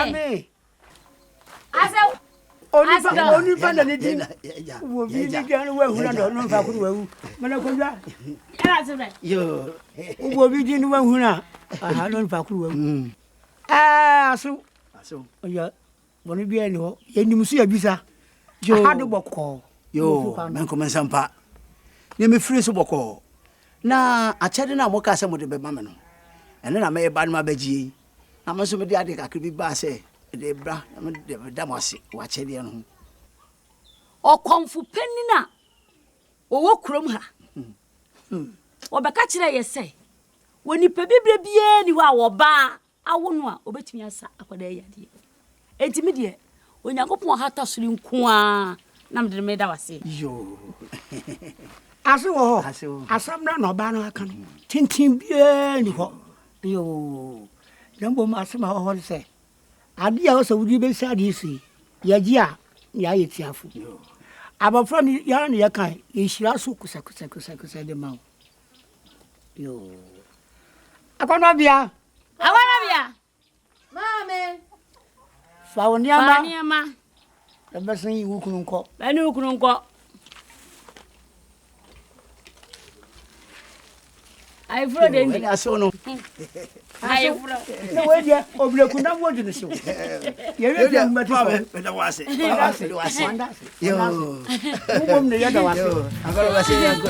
Mami. Asa. Only find anything. Will be the girl who don't know who. Manakoja. Yo. Will be the one who now. I had on Faku. Ah, so. Yeah. One be any ho. Yen you see a visa. You had a boko. Yo, man, come and sampa. You me free so boko. Na a chadina moka some of the bemano. And then I may ban my beji. I must be the attic I could be basse. The bra, the damasi, watch it. O konfu penina. O wo krom ha. O beka kire ye say. Woni pe bibre bia ni wa wo ba awo no a obetumi asa akwada yade. Enti me de Onyankopon hata suri nko a na me de me da wase. Yo. Aso asam na no ba no aka no. Tintin bia ni ho. Yo. Nambo asama ho se. Ade a so wudi be sa de si. Yaji a ya yetiafo. Abafra ni ya na ya kan ye hira so kusa de ma. Yo. Akwana bia. Mame. Fawoniama. Ebesan yi wukunu nko. Bani wukunu nko. Ai fro de ndi. Aso no. Ai fro. No we dia obleku na wodi no so. Ye we dia mbati ko. Me da wase. Yo. Mum ne ya da wase. Agora wase ya ko.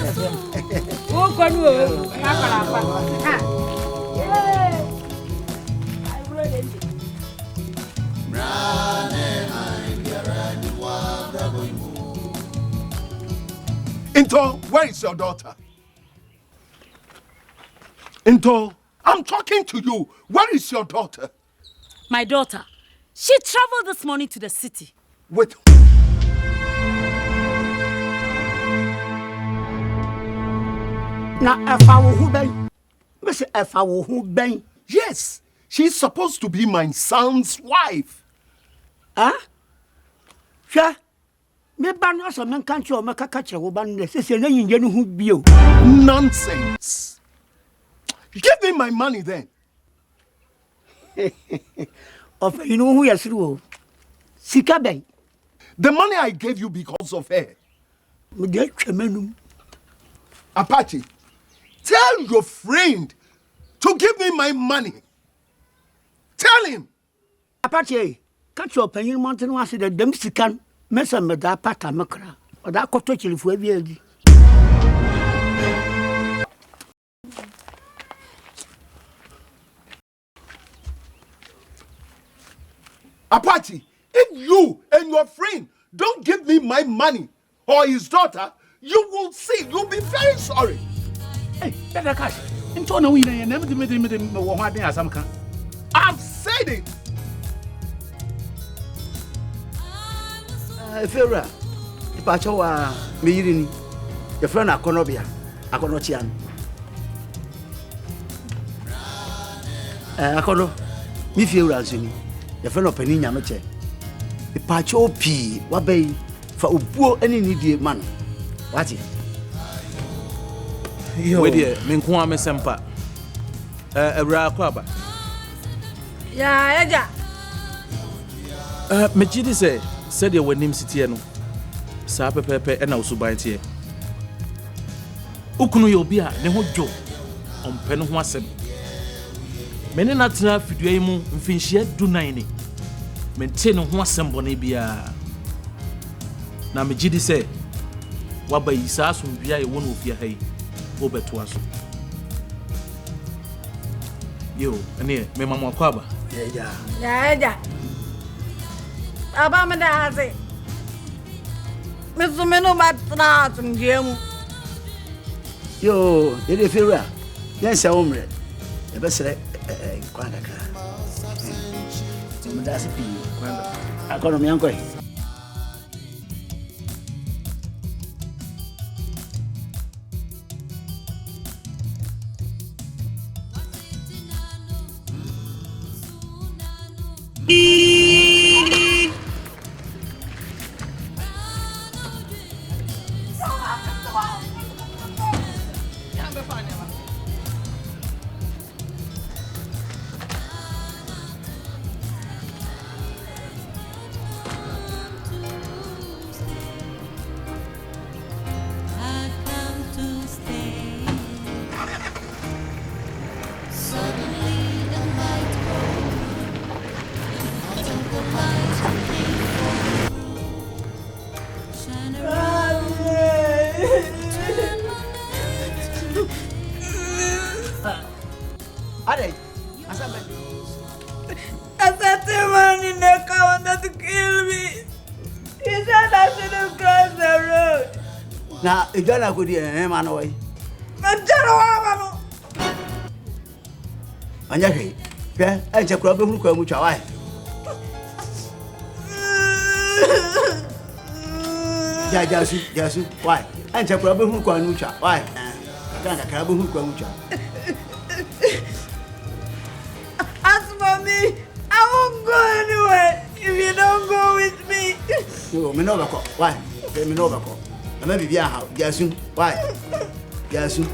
Wo ko nu o. Akara pa. Ha. Ai fro de ndi. Into, where is your daughter? Into, I'm talking to you. Where is your daughter? My daughter, she traveled this morning to the city. With Na efa wo hu ben. Me se efa wo hu ben. yes, she's supposed to be my son's wife. Huh? Sure. Me ba no so men kan che o makaka kire wo ba no se na yinje no hu bio. Nonsense. Give me my money then. Of you know who yasru o. Sika ben. The money I gave you because of her. Me de twamenum. Apache, tell your friend to give me my money. Tell him. Apache, catch your penny mountain was the dem sikan. Mesa me da pata makra. O da koto chilifu ebiedi. Apache, if you and your friend don't give me my money or his daughter, you will see. You'll be very sorry. Hey, better cash. Into no winner, never me I've said it. Fera. Ipacho wa me yiri ni. Your friend akonobia. Akonochian. Akono. Mi fie ura nsuni. Your friend opani nyame che. Ipacho pi wa bei fa obuo ani ni die man. What? We dey me nko am sempa. Ewra kwaba. Ya eja. Me gidi say said you wanim city no. Sa pepepe na usuban tie. Ukunu ye obi a ne ho dwo. Ompe no ho asem. Me ne natena fidua yi mu mfinhia dunan ni. Me nte no ho asem bone bia. Na me gidi say waba yi saa asomdua ye wonu ofia ha yi obeto aso. Yo, ane me mama kwaba. Ya eja. Aba me da haze. Me sume no matna asomdua mu. Yo, ede fera. Yes, I umre. E be sere kwanda ka. Me da se pi kwanda. Akono me anko. Why? I said the man in the car wanted to kill me. He said I shouldn't cross the road. Now, if you're not good, man away. And you okay? I check rubber who come with your wife. Jasu, why? I check rubber who come with your wife. I can't have who come with you. As for me, I won't go anywhere if you don't go with me. No, me no go. Why? Me no go. I may be how. Jasu, why? Jasu.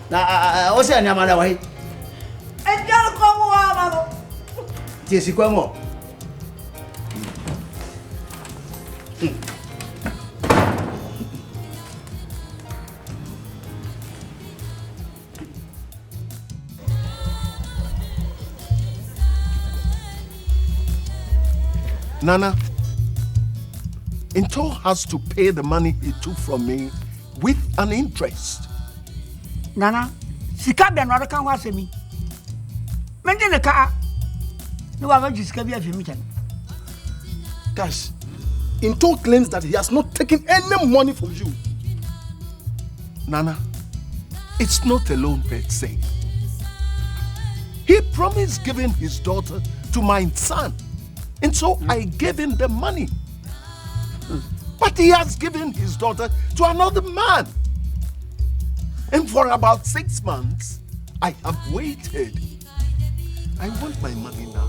Now, what's your name, way? And you'll come over. Jesse, come on. Nana, Into has to pay the money he took from me with an interest. Nana, sika be no kan wa semi. Mende ne ka. No wa ji sika bi afimi tan. Gosh, Into claims that he has not taken any money from you. Nana, it's not a loan per se. He promised giving his daughter to my son. And so I gave him the money. But he has given his daughter to another man. And for about 6 months, I have waited. I want my money now.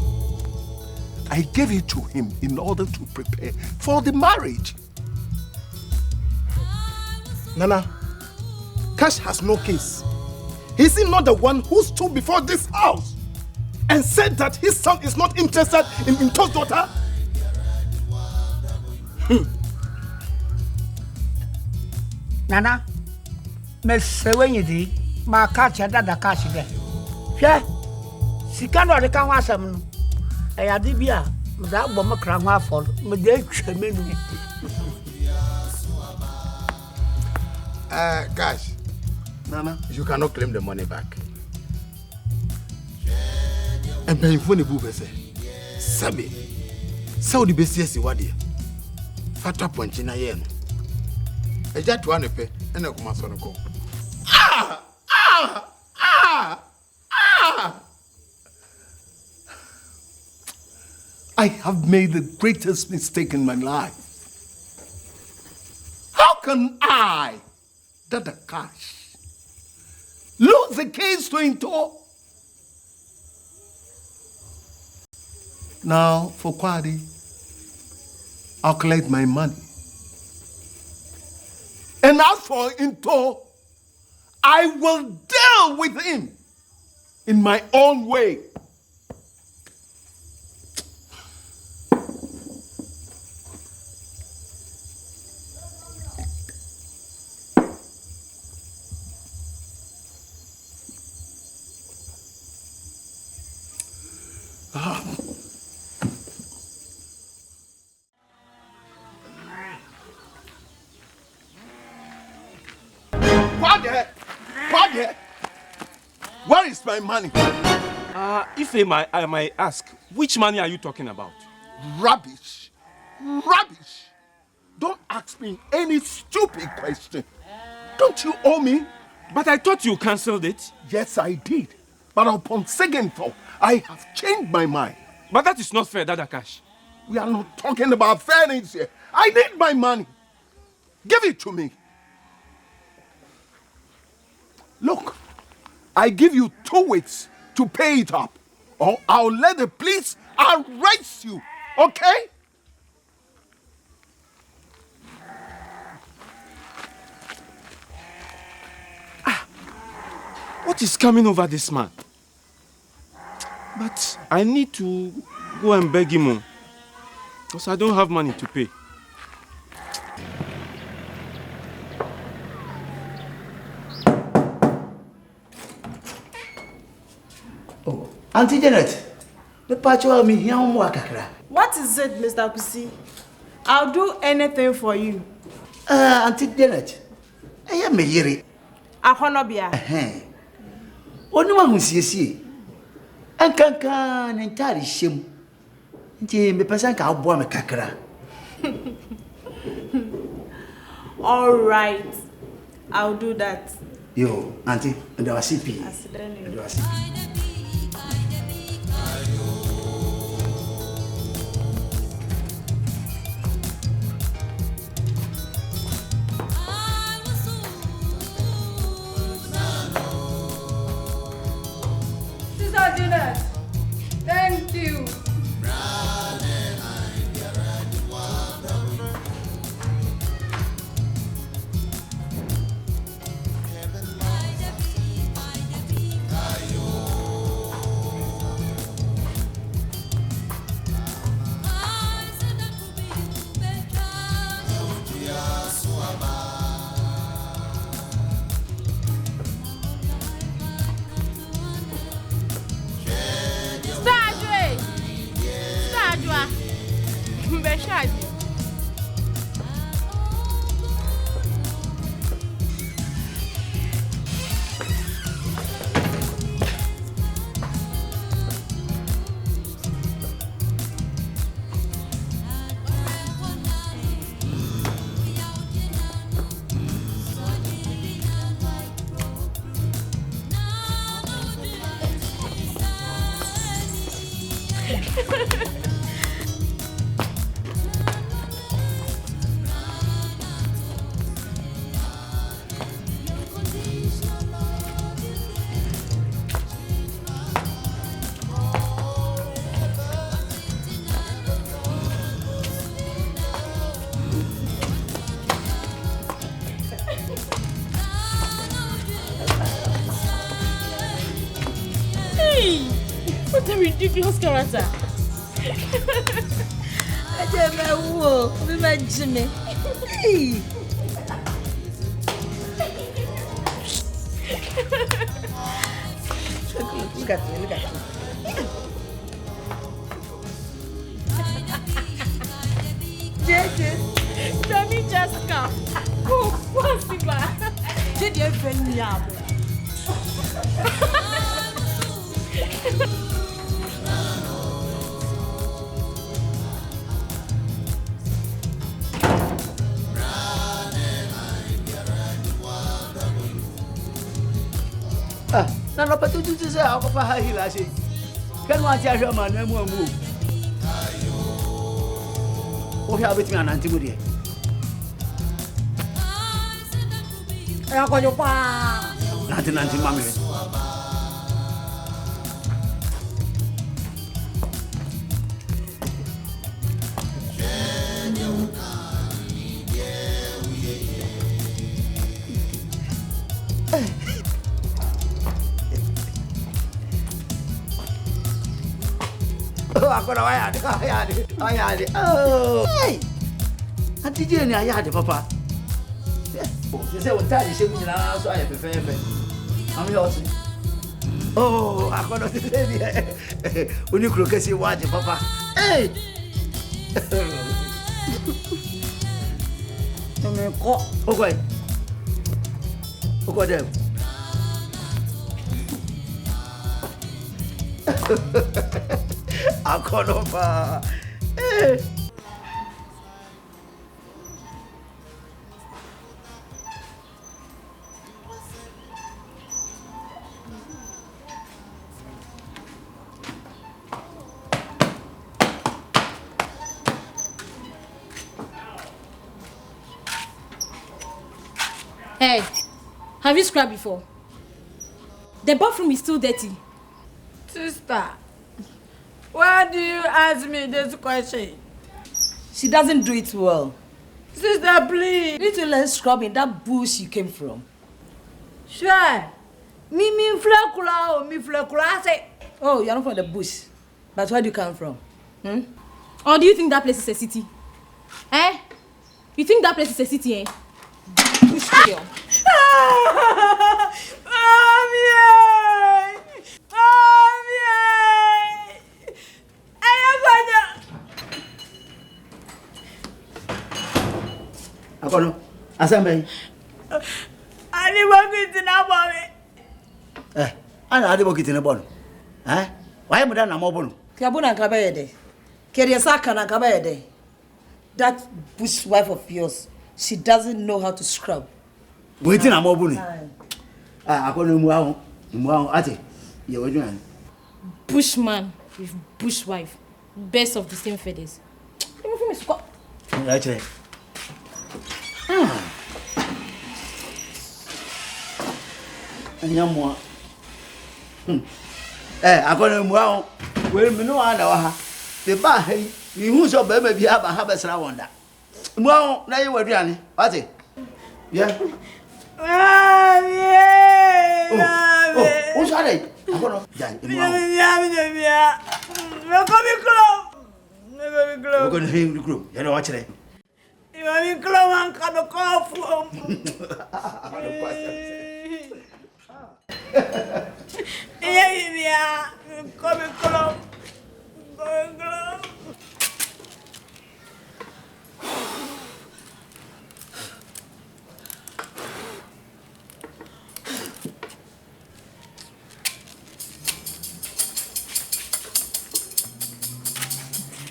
I gave it to him in order to prepare for the marriage. Nana, Cash has no case. Is he not the one who stood before this house and said that his son is not interested in Into's daughter? Nana, me sewenyi di ma ka che dada cash de. Hwe, sika no de kan wa asem no. E ya di bia, me da gbo me kra ho afọ, me de twa menu. Cash, Nana, you cannot claim the money back. And paying for the boob, Sabi, Saudi Bessie, what dear? Fata Ponchina Yen. A jet one pay and a commason go. I have made the greatest mistake in my life. How can I, Dada Cash, lose the case to Into? Now, for Kwadi, I'll collect my money. And as for Into, I will deal with him in my own way. Father, where is my money? If I might ask, which money are you talking about? Rubbish. Rubbish. Don't ask me any stupid question. Don't you owe me? But I thought you cancelled it. Yes, I did. But upon second thought, I have changed my mind. But that is not fair, Dada Cash. We are not talking about fairness here. I need my money. Give it to me. Look, I give you 2 weeks to pay it up, or I'll let the police arrest you, okay? What is coming over this man? But I need to go and beg him, because I don't have money to pay. Auntie Janet, the patch of me here on Wakakra. What is it, Mr. Kusi? I'll do anything for you. Auntie Janet, I am a yeri. Ahonobia. Onuma hu siesie. Ankanka ne ntare hyem. Nti me pesa nka aboa me kakra. All right. I'll do that. Yo, auntie, and our CP. Sister Janet, thank you. What a ridiculous character. I tell my whoa, imagine me. Look at me, look at me. JJ, let me just come. Oh, possible. JJ, friend, yeah. Na no patu tu se ako fa ha hila se. Kan wa ti ahwe ma na mu amu. O hia betimi ananti mu de. Ya ko jo pa. Nanti mami. Aku nak ayah ada. Oh, hey, nanti je ni ayah ada papa. Oh, saya tadi saya punya lah, so ayah pepe. Kami harus. Oh, aku nak sini dia. Uni krokesi wajib papa. Hey. Tome kok. Okey. Okey dah. Aku lupa. Hey, have you scrubbed before? The bathroom is still dirty. Sister, why do you ask me this question? She doesn't do it well. Sister, please. You need to learn scrubbing that bush you came from. Sure. Me flakula say. Oh, you're not from the bush. But where do you come from? Or do you think that place is a city? Eh? You think that place is a city, eh? Bush girl. Akono, asambe. Ani wangu itina bawe. Ana ade bokiti ne bon. Why am I na mo bon? Kiabuna kabayede. Keria saka na kabayede. That bush wife of yours, she doesn't know how to scrub. Waiting na mo bon. Akono mu ahun ate. Ye wajuan. Bushman with bush wife. Best of the same feathers. Right. Anyamwa. Akono mu ahun. We me no ana wa ha. Te ba ha yi. Ihu so ba ma bi aba ha besra wonda. Mu ahun na ye waduane. Ate. Yeah. Who's that? I'm going to die. We're going to hang the group. You know what's it? You're in Clown and come a call from. Yeah, come a club.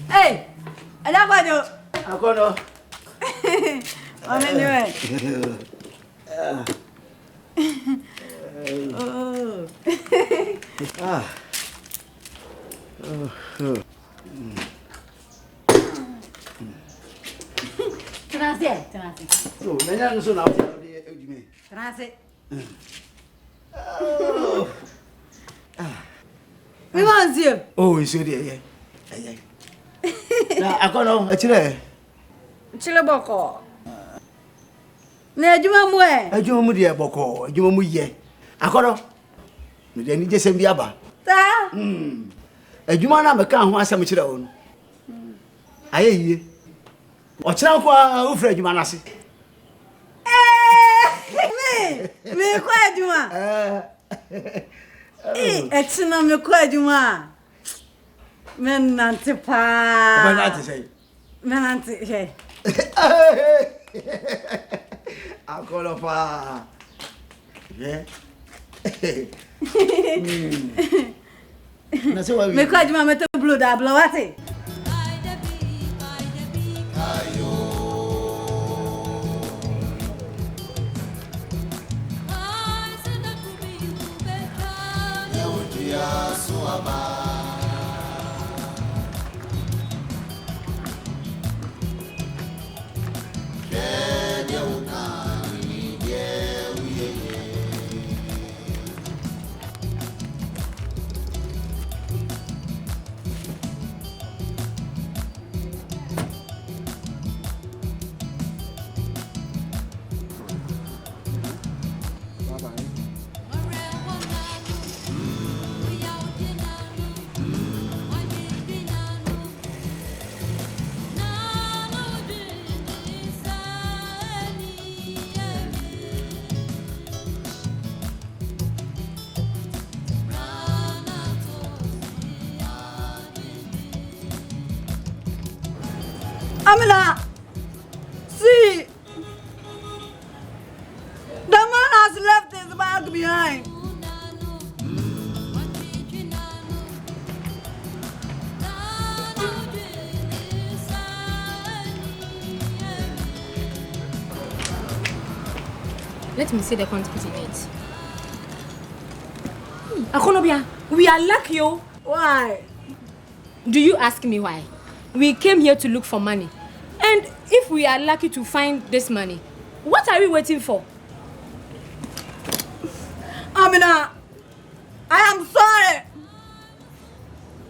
Hey, Adabajo. Akono. I'm anyway. Tenase. Oh, nanya nusu na afya de ejime. Tenase. We want you. Oh, you see there. Na akono achire. Chile boko. Na adwuma mu e. Adwuma mu de boko, adwuma mu ye. Akono. Me de ni jesem bi aba. Ta. Adwuma na meka ho asem chire wo no. Aye yie. O chira ko ofra adwuma na se. Me kwa adwuma. Etina me kwa adwuma. Menante pa. Menante sei. Menante he. Ancora fa. Yeah. Na se wa. Me kwa adwuma meta blue da blawate. Amina, see, the man has left his bag behind. Let me see the quantity in it. Akonobia, we are lucky. Why? Do you ask me why? We came here to look for money. And if we are lucky to find this money, what are we waiting for? Amina, I am sorry.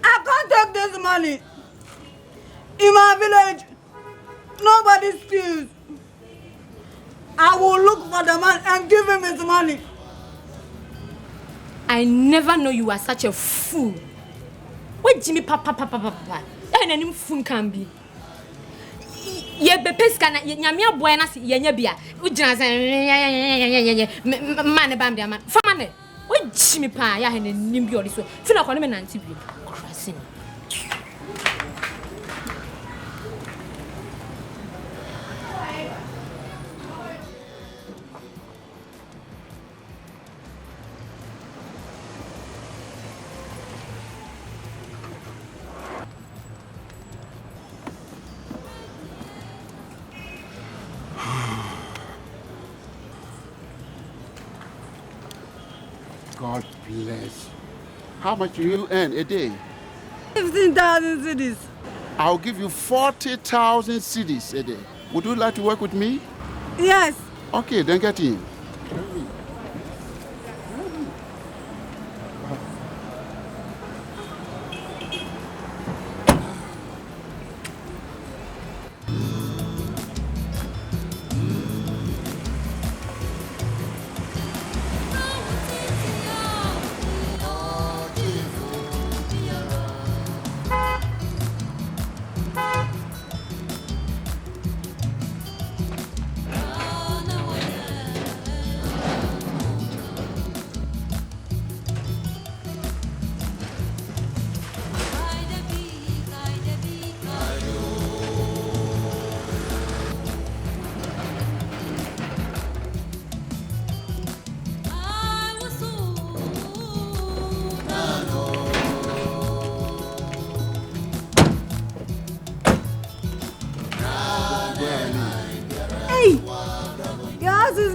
I can't take this money. In my village, nobody steals. I will look for the man and give him his money. I never know you are such a fool. What Jimmy papa? And any fool can be. Ye be peska na nyamia boy na se ye nya bia ujina man bam dia man fa man o jimi pa ya he na nim bi odi so fi na ko ne me nanti bi krasin. God bless. How much do you earn a day? 15,000 cedis. I'll give you 40,000 cedis a day. Would you like to work with me? Yes. Okay, then get in.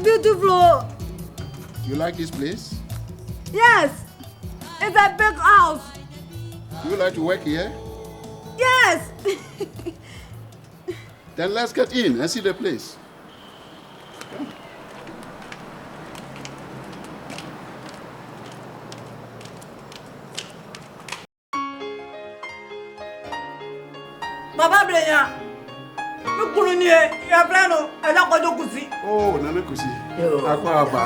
Beautiful. You like this place? Yes. It's a big house. Do you like to work here? Yes. Then let's get in and see the place. Baba Blenya. Oh, Nana Kusi. Aquaba.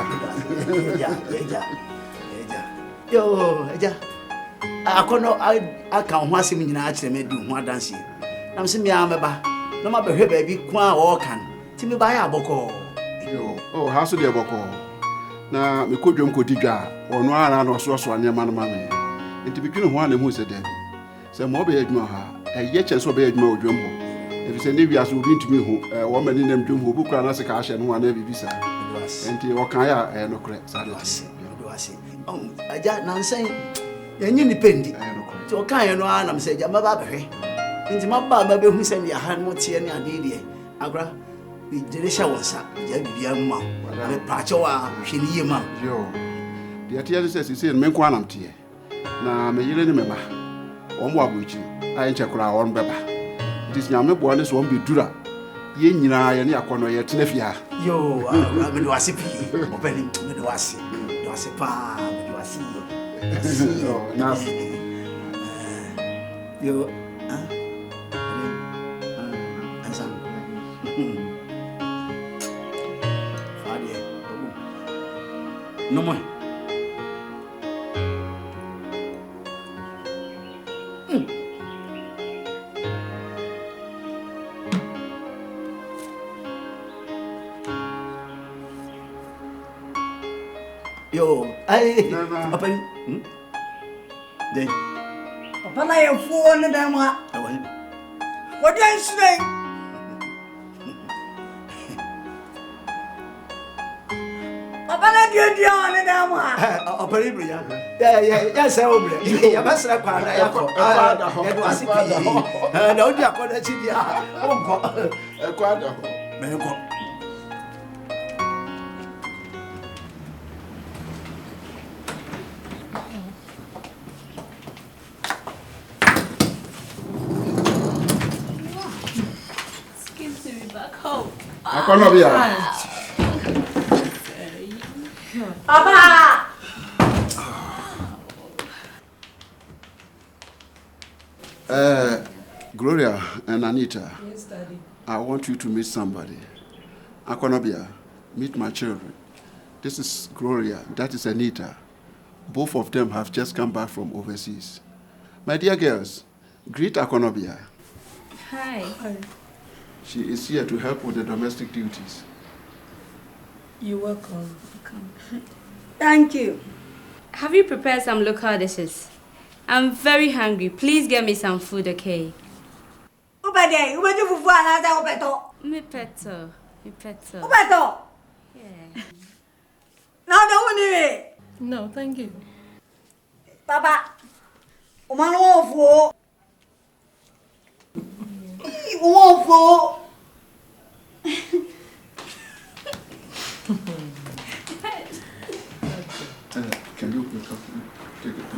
I can't want him in actually made do one dancing. I'm seeing me, I'm a no matter her baby, Quan or can. Timmy by a boko. Oh, how should you boko? Now, we could jump Kodiga or no, and also so near Mamma. And to begin one who said that. Some more bed Moha, a yet and so bed more jumbo. If you say maybe as will be to me who a woman in them doom who book an as a cash and one every visa. And to your Kaya and no correct. I see. Oh, I just now saying, you're independent. So Kaya no, I'm saying, I'm about her. Into my baby who sent me a hand more tea and a deed. Agra, the Delisha was up, young mom, and a patchoa, she near mom. Yo, the Atias says, you see, men quantum tea. Now, may you remember. On what would you? I ain't check our own baby. This young boy won't be dura. Ye nina and Yakono yet Nefia. Yo, I'm a wassy, opening to the wassy. You are a pa, you are see. Now, you, no more. Yo, I open. Then, Papa, I am 400 them. What do you say? Papa, I do you on them. Open, yes, I will. You must have found I was and only upon a city. Oh, God. Papa! Gloria and Anita. Yes, Daddy. I want you to meet somebody. Akonobia, meet my children. This is Gloria, that is Anita. Both of them have just come back from overseas. My dear girls, greet Akonobia. Hi. Hi. She is here to help with the domestic duties. You're welcome. Thank you. Have you prepared some local dishes? I'm very hungry. Please get me some food, okay? Ubade, ubade fufu anaza ubeto. Me peto. Ubeto. Yeah. Now don't worry. No, thank you. Papa, umano ofu. Ofu. Can you pick up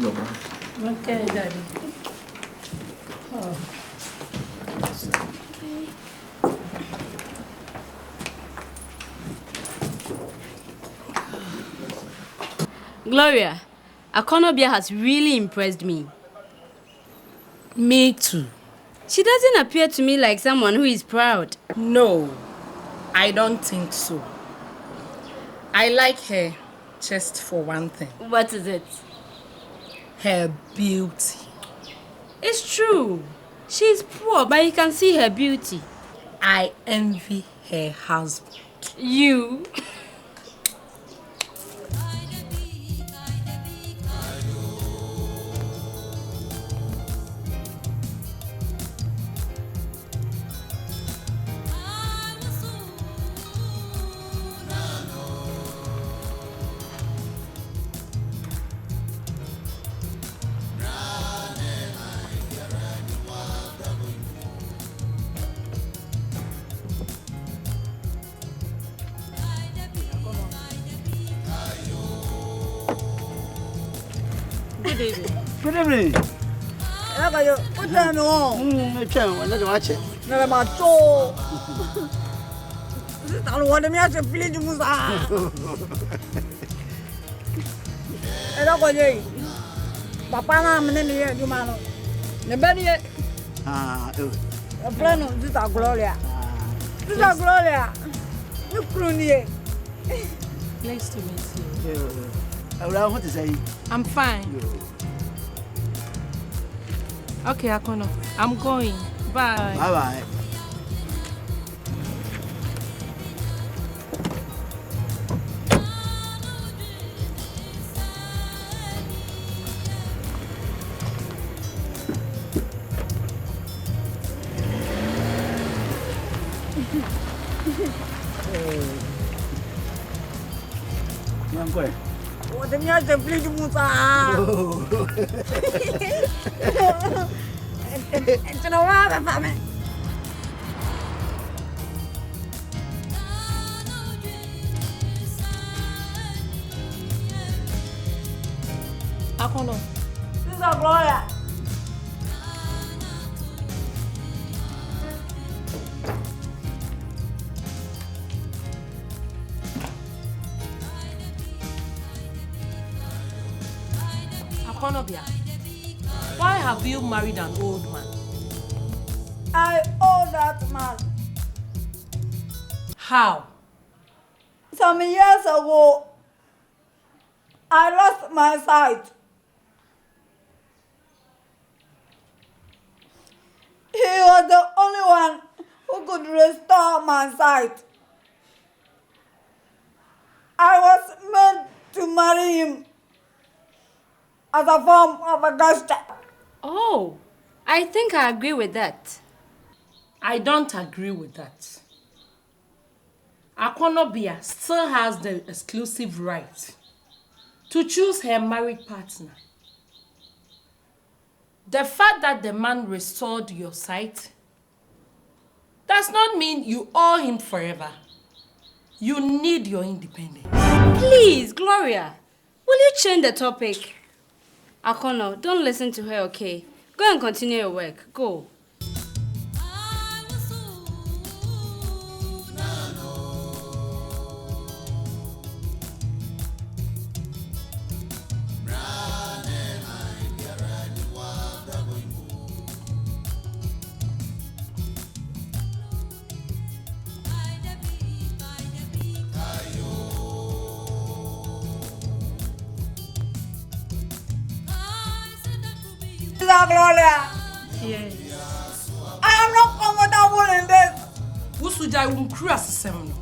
your bag? Okay, Daddy. Oh. Gloria, Akonobia has really impressed me. Me too. She doesn't appear to me like someone who is proud. No, I don't think so. I like her just for one thing. What is it? Her beauty. It's true. She's poor, but you can see her beauty. I envy her husband. You? Good evening. What time you want? Another watch. Never mind. So, I don't want me to play the music. I don't want you. Papa, I'm in here. You man. Nobody. A plan of this Gloria. This Gloria. You crony. Nice to meet you. I don't want to say. I'm fine. Okay, Akono. I'm going. Bye. Bye-bye. I'm going. What the hell? The play the music. It's no matter, family. Akono. This is Gloria. Akonobia, why have you married an old man? I owe that man. How? Some years ago, I lost my sight. He was the only one who could restore my sight. I was meant to marry him as a form of a gesture. Oh, I think I agree with that. I don't agree with that. Akonobia still has the exclusive right to choose her married partner. The fact that the man restored your sight does not mean you owe him forever. You need your independence. Please, Gloria, will you change the topic? Akono, don't listen to her, okay? Go and continue your work. Go. Gloria. Yes. I am not comfortable in this. Usujai won't cross the seminal.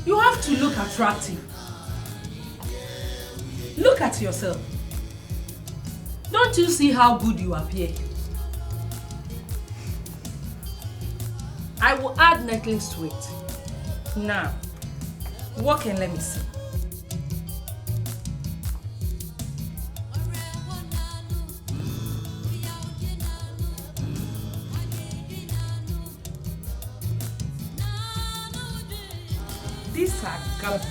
You have to look attractive. Look at yourself. Don't you see how good you appear? I will add necklace to it. Now, walk and let me see. These are garbage.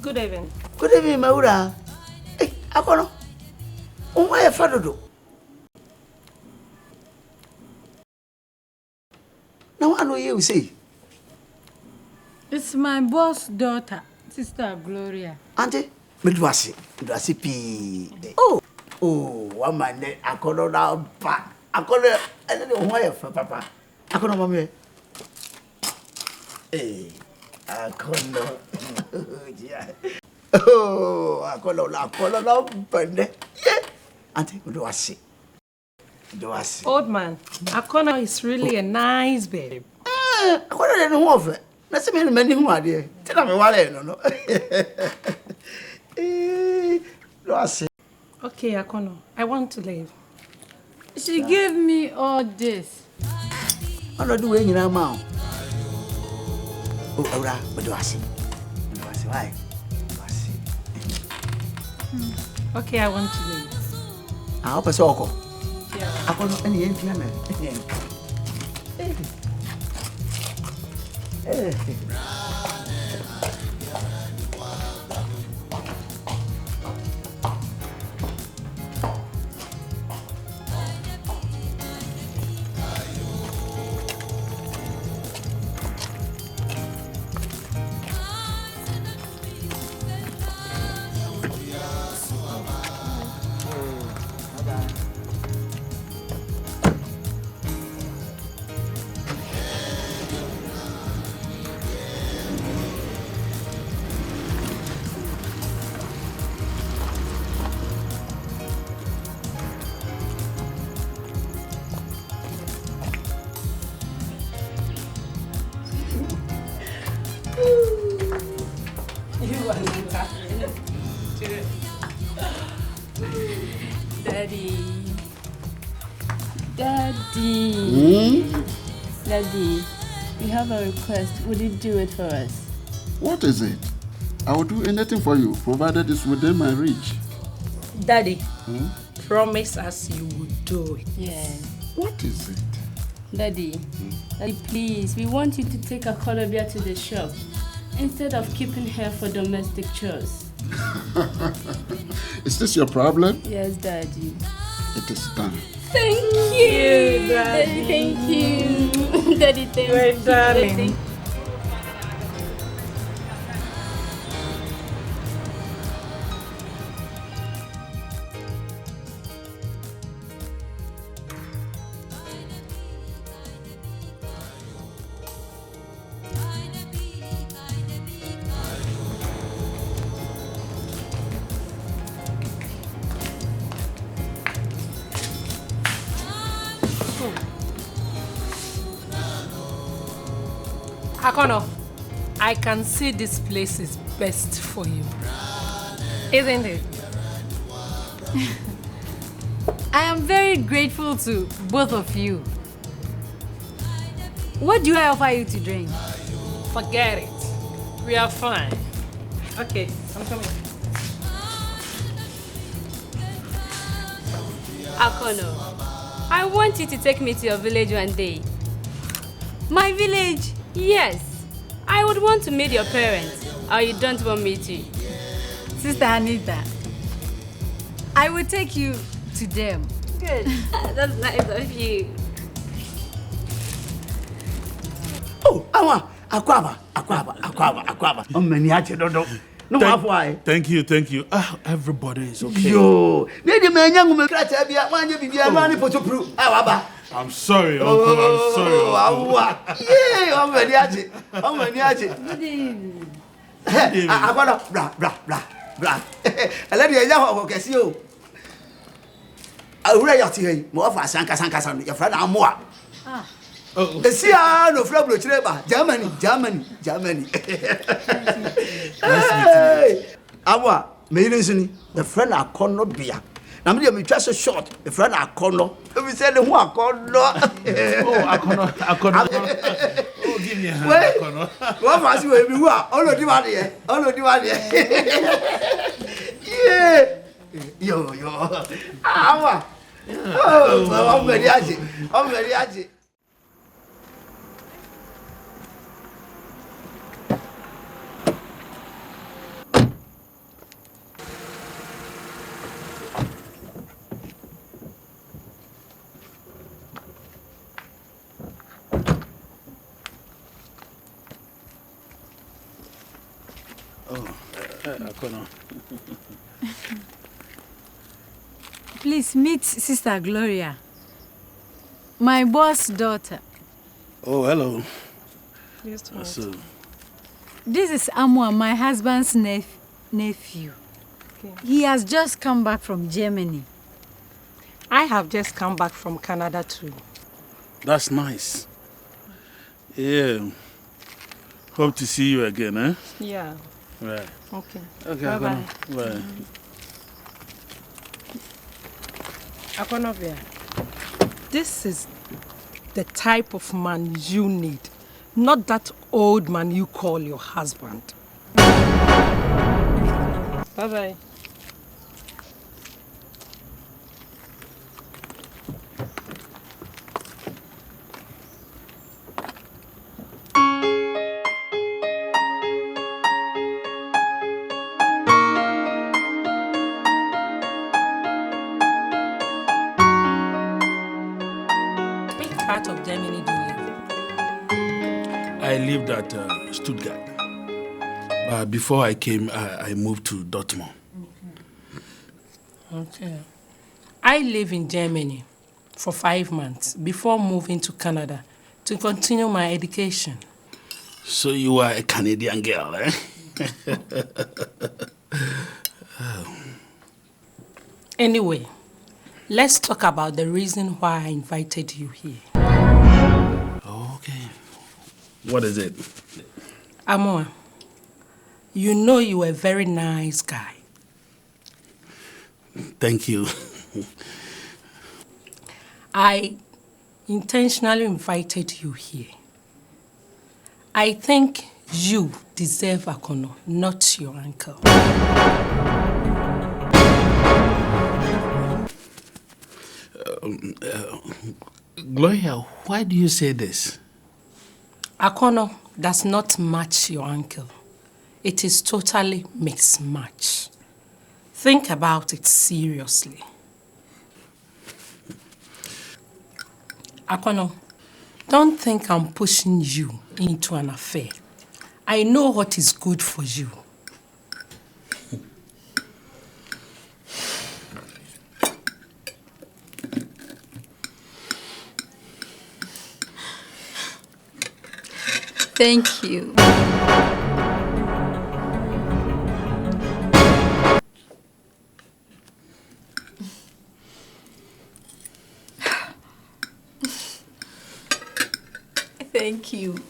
Good evening. Good evening, Maura. Hey, Akono. Why a father? Now I know you say. It's my boss' daughter, Sister Gloria. Auntie, Medwasi P. Oh, one man, Akono now, pa. Akono, I don't know why for Papa. Akono, mommy. Hey, Akono. Oh, Akono, Bende. Auntie, Medwasi. Old man, Akono is really a nice babe. Akono didn't want it. That's me many who are there. Tell me why no. Okay, Akono, I want to leave. She gave me all this. I'm not doing it now. Oh, Aura, but do I see? Why? Okay, I want to leave. I hope I saw. Yeah. I can't any piano. Daddy, we have a request. Would you do it for us? What is it? I will do anything for you, provided it's within my reach. Daddy, promise us you will do it. Yes. What is it? Daddy, Daddy, please, we want you to take a Columbia to the shop instead of keeping her for domestic chores. Is this your problem? Yes, Daddy. It is done. Thank you, Daddy. Thank you. Daddy, thank you. Darling. Akono, I can see this place is best for you. Isn't it? I am very grateful to both of you. What do I offer you to drink? Forget it. We are fine. Okay, I'm coming. Akono, I want you to take me to your village one day. My village? Yes. I would want to meet your parents, or you don't want me to. Sister Anita, I will take you to them. Good. That's nice of you. Oh, Akwaba. Thank you. Everybody is okay. Yo, I'm sorry, Uncle. I'm sorry. Yeah, I'm very happy. Bra. I let you know what you. I will write to you more for Sanka, your friend Amoa. Oh. The Sia no Flablo Treba, Germany. Hey, Awa, Maiden, the friend I call no beer. Now, me just a short, the friend I call no. We said the one call no. Oh, I call. Oh, give me a hand. What was you? We are all of you out here. Yeah. Yo. Awa. Oh, I'm very happy. Please meet Sister Gloria, my boss' daughter. Oh, hello. Please to meet. So, This is Amwa, my husband's nephew. Okay. He has just come back from Germany. I have just come back from Canada too. that's nice. Yeah. Hope to see you again, eh? Yeah. Right. Okay. Okay, Bye-bye. Bye. Akonovia, this is the type of man you need, not that old man you call your husband. Bye-bye. Part of Germany do you live? I lived at Stuttgart. Before I came, I moved to Dortmund. Okay. I live in Germany for 5 months before moving to Canada to continue my education. So you are a Canadian girl, eh? Anyway, let's talk about the reason why I invited you here. Okay. What is it? Amoa, you know you're a very nice guy. Thank you. I intentionally invited you here. I think you deserve Akono, not your uncle. Gloria, why do you say this? Akono does not match your uncle. It is totally mismatch. Think about it seriously. Akono, don't think I'm pushing you into an affair. I know what is good for you. Thank you. Thank you.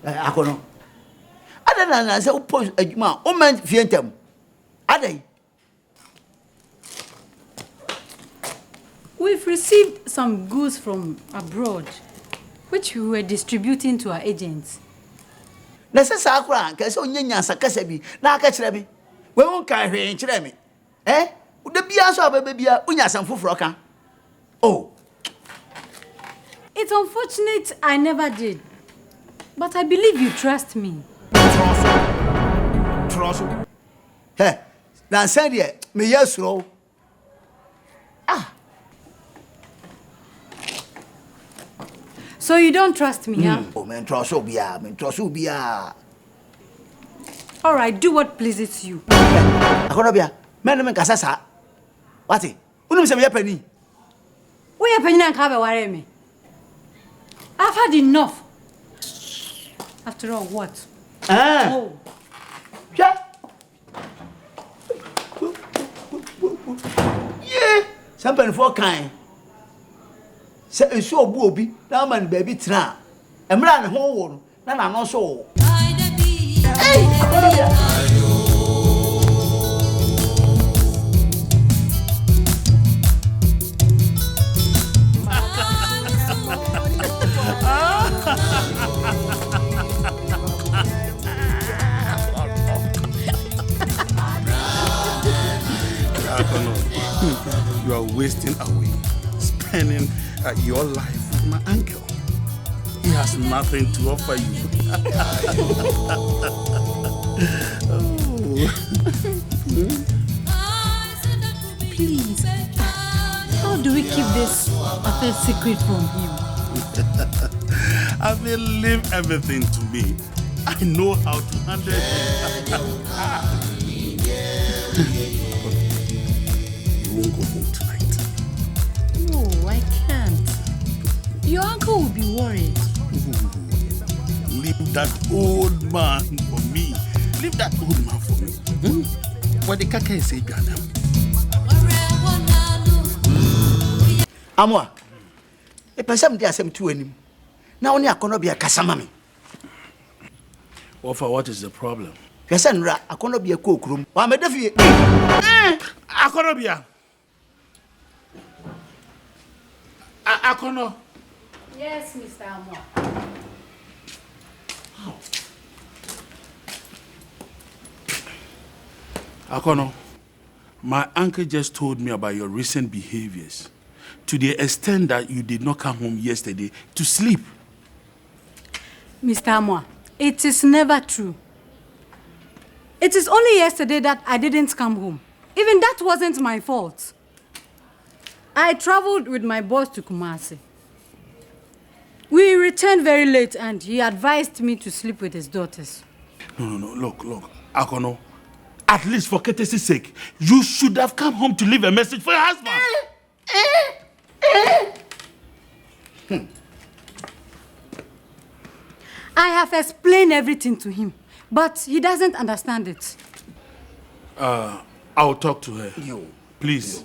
Akono. Ada na say upo adwuma o man fientem. Adai. We've received some goods from abroad, which we were distributing to our agents. Na se sa akura nke se onyanya sakasa bi na aka kire bi. We won kan hwe kire mi. Ude bia so ababa bia unya sam foforo ka. Oh. It's unfortunate I never did. But I believe you trust me. Trust troso. Hey, now send ye me yes ro. So you don't trust me, huh? Oh, man, trust Obia. All right, do what pleases you. Akonobia, men kasasa. What? Unum se me penny. We are penny and cover worry me. I've had enough. After all, what? Oh. Yeah. Yeah. Something for kind. Say a show booby, now man baby tra. A man home, na no so. You are wasting away, spending your life with my uncle. He has nothing to offer you. Please, how do we keep this affair secret from him? I will leave everything to me. I know how to handle it. You won't go home tonight. No, I can't. Your uncle will be worried. Leave that old man for me. Leave that old man for me. What the kaka is saying, Ghana? Amwa. E person dey asem tu anim. Na oni akono bia kasama me. What is the problem? Yesa nra akono bia ko okurum. Wa me defie. Akono bia. Akono. Yes, Mr. Amwa. Akono, my uncle just told me about your recent behaviors, to the extent that you did not come home yesterday to sleep. Mr. Amwa, it is never true. It is only yesterday that I didn't come home. Even that wasn't my fault. I traveled with my boss to Kumasi. We returned very late and he advised me to sleep with his daughters. No. Look. Akono, at least for courtesy's sake, you should have come home to leave a message for your husband. I have explained everything to him, but he doesn't understand it. I'll talk to her. Please,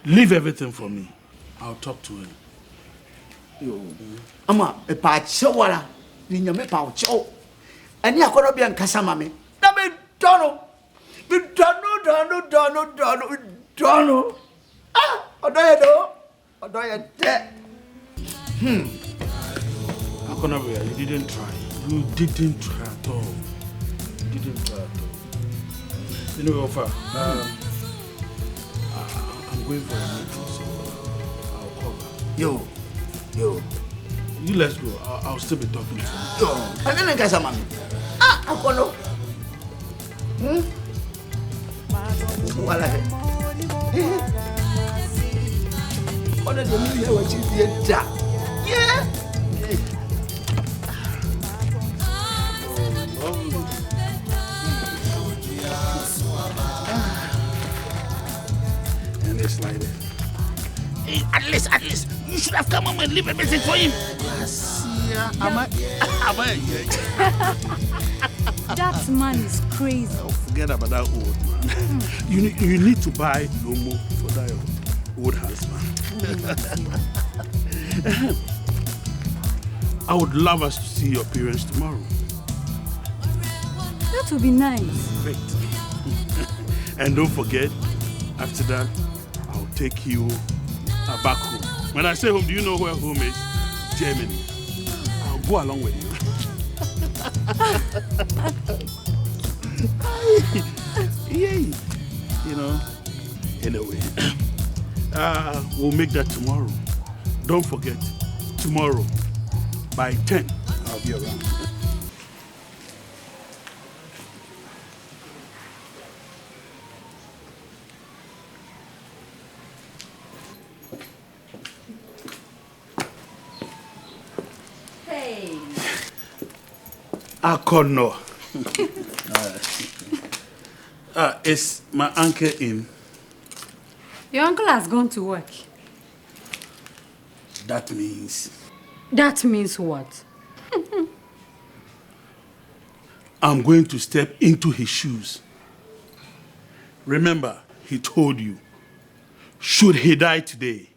leave everything for me. I'll talk to her. Ama e pa chewara ni nyame pa o chew. Ani akono bia nkasama me. Na me dono. Me dono. Ah, odoye de. Akono bia, you didn't try. You didn't try at all. Anyway, Ofa, I'm going for a meeting, so I'll call back. Yo. You let's go. I'll still be talking to you. I didn't get some money. Ah, Akono. What I what did you hear what you did? Yeah. And it's like that. Hey, at least, you should have come home and leave a message for him. Am I That man is crazy. Oh, forget about that old man. You need to buy Lomo for that old husband. I would love us to see your parents tomorrow. That would be nice. Great. And don't forget, after that, I'll take you back home. When I say home, do you know where home is? Germany. I'll go along with you. Yay. You know, anyway, we'll make that tomorrow. Don't forget, tomorrow by 10, I'll be around. Akono. Is my uncle in? Your uncle has gone to work. That means? That means what? I'm going to step into his shoes. Remember, he told you, should he die today,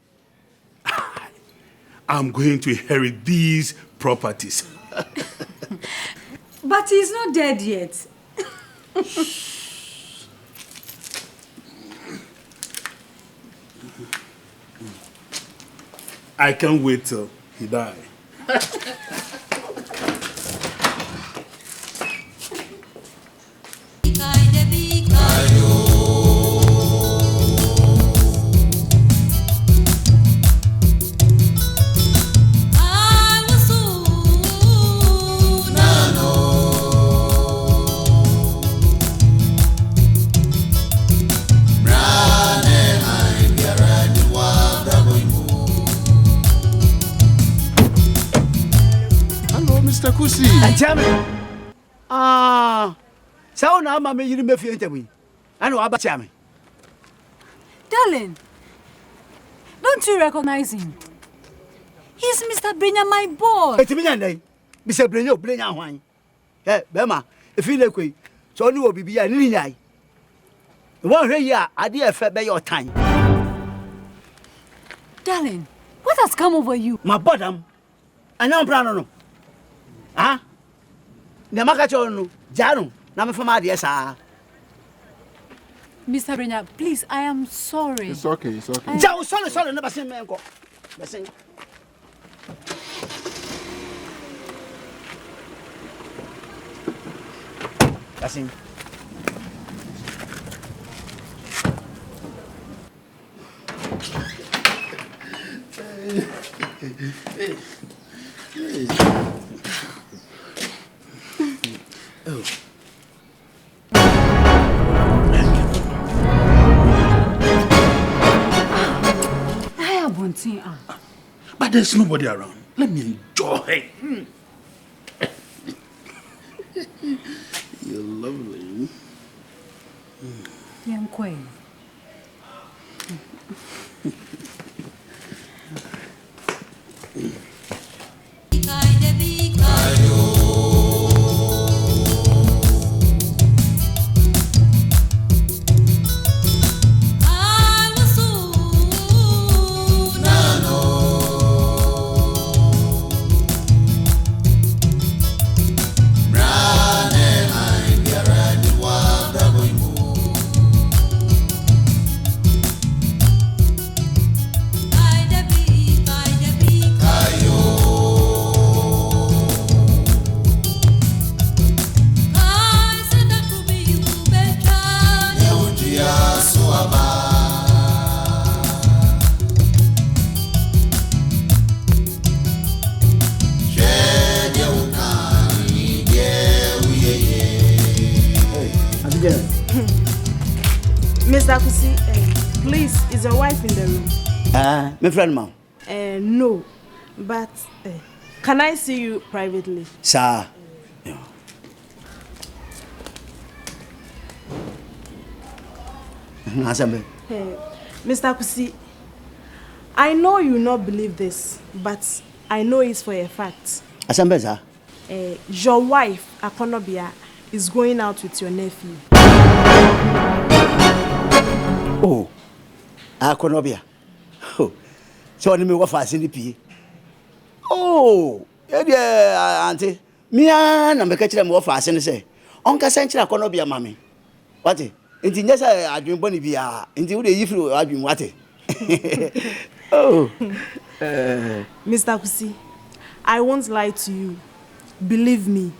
I'm going to inherit these properties. But he's not dead yet. I can't wait till he dies. Mr. Kusi. So now Mamma, you didn't feel me. I know about Chammy. Darling, don't you recognize him? He's Mr. Brenya, my boy. It's me, Mr. Brenya, wine. Eh, Bema, if you look, so you will be a linear. One year, I did fed by your time. Darling, what has come over you? My bottom. I know Brano. Ah? The Makacho, Jano, number for my dear, sir. Mr. Brenya, please, I am sorry. It's okay, it's okay. Sorry, never seen me. Listen. Listen. Oh. But there's nobody around. Let me enjoy. You're lovely. Young Queen. Mr. Kusi, please, is your wife in the room? My friend, ma'am. No, but can I see you privately? Sir. Yeah. Mr. Kusi, I know you will not believe this, but I know it's for a fact. Your wife, Akonobia, is going out with your nephew. Oh, Akonobia. Oh, so let me go for CDP. Oh, yeah, auntie. Me and I'm catching them off as I say. Uncle Central Akonobia, mammy. What? Inti nyasa adwin boni bia inti wo de yifiru adwin wate. Oh. Mr. Kusi, I won't lie to you. Believe me.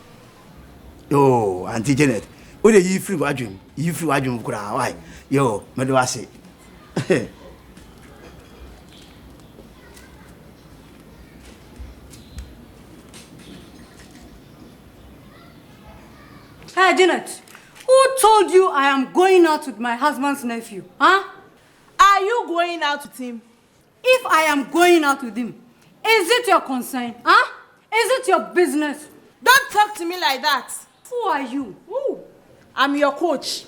Oh, Auntie Janet. Wo de yifiru adwin kura why? Yo, me do ase. Hey, Janet. Who told you I am going out with my husband's nephew? Huh? Are you going out with him? If I am going out with him, is it your concern? Huh? Is it your business? Don't talk to me like that. Who are you? Who? I'm your coach.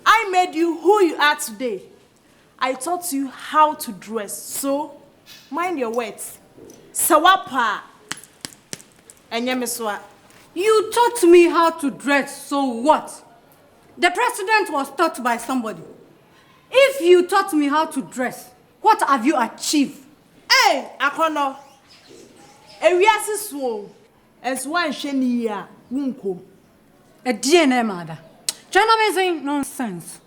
I made you who you are today. I taught you how to dress. So, mind your words. Sawapa. You taught me how to dress, so what? The president was taught by somebody. If you taught me how to dress, what have you achieved? Hey, Akono. Ewiase so. As one shenia wunko. A DNA mother. China is saying nonsense.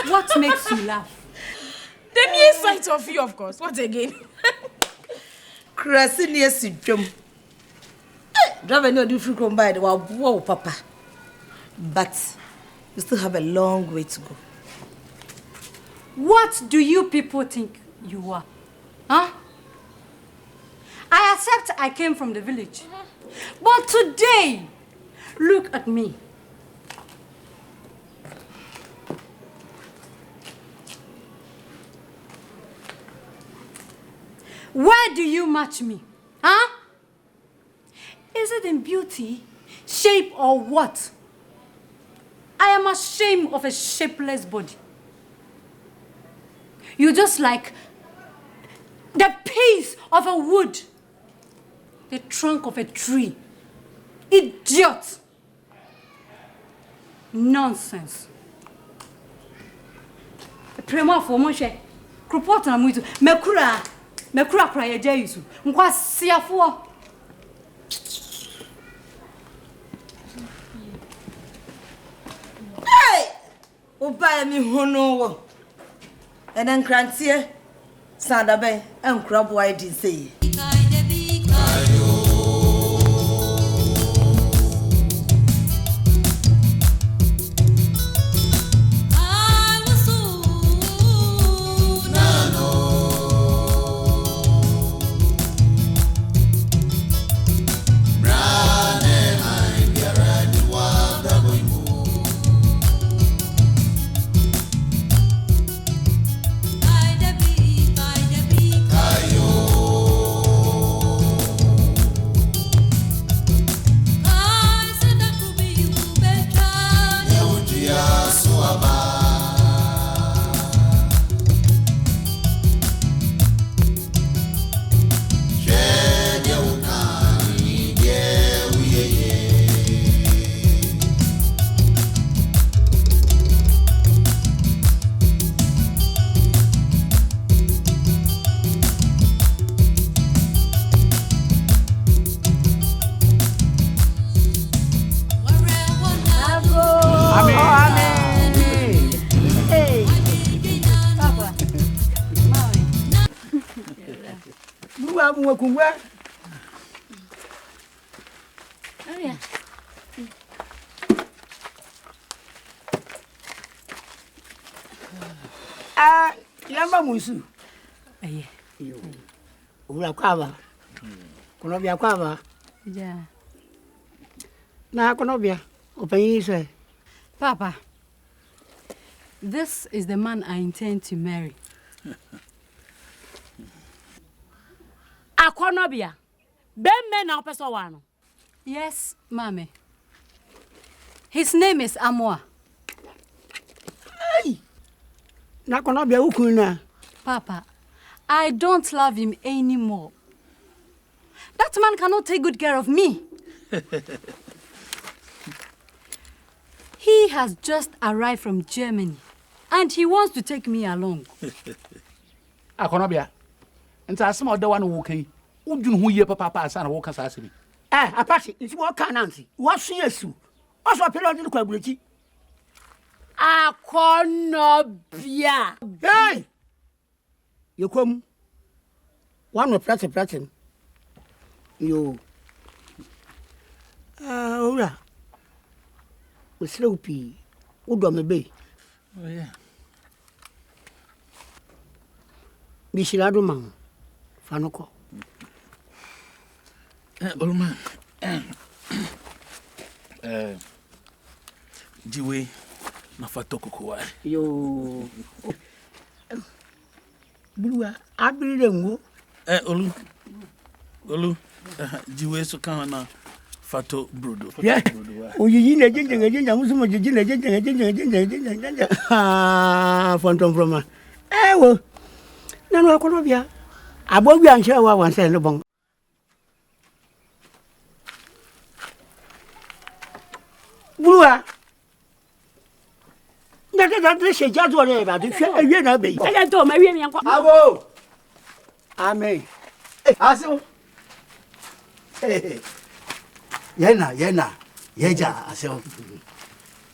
What makes you laugh? The mere sight of you, of course. What again? Krasini Sidjum. Driver no different come by the wow, Papa. But you still have a long way to go. What do you people think you are? Huh? I accept I came from the village. But today, look at me. Where do you match me? Huh? Is it in beauty, shape, or what? I am ashamed of a shapeless body. You're just like the piece of a wood, the trunk of a tree. Idiot! Nonsense. Prema for Moshe. Krupot na muito. Mekura kura ye Jesu. Nkwa siafo. Hey! Oba mi hono wo. Enen krantie sandabe enkura boy din say. Kumwa. Oh yeah. Yamba musu. Aye. Yo. Ula kwaba. Kunobia kwaba. Yeah. Na kunobia. Openise. Papa, this is the man I intend to marry. Akonobia. Bemme na opeso wano. Yes, Mommy. His name is Amwa. Hey! Na konobia ukuna. Papa, I don't love him anymore. That man cannot take good care of me. He has just arrived from Germany, and he wants to take me along. Akonobia. Nta asem oda wa no wo kai. Udwun hu ye papa asa na wo kasa asiri. Apache, nti wo ka nanti. Wo so yesu. Oso period ni kwa burechi. Akonobia. Hey! Yokom. One of prate. Yo. Sloopy. Would on the bay. Oh, yeah. Bishilado man. Fanoko. Old man. Jiwe na fatoko kwa. Yo. Blue, I believe them. Olu. Jiwe so kana fato brodo. Yeah. Oh, you need a ginger, Muslim, ginger. Ah, Phantom from her. Eh, well, no, Colombia. I bought you and share one cent long. Blue, that's a judge whatever. You know, baby. I don't marry me. Abo. Amen. Aso. Yena. Yeja aso.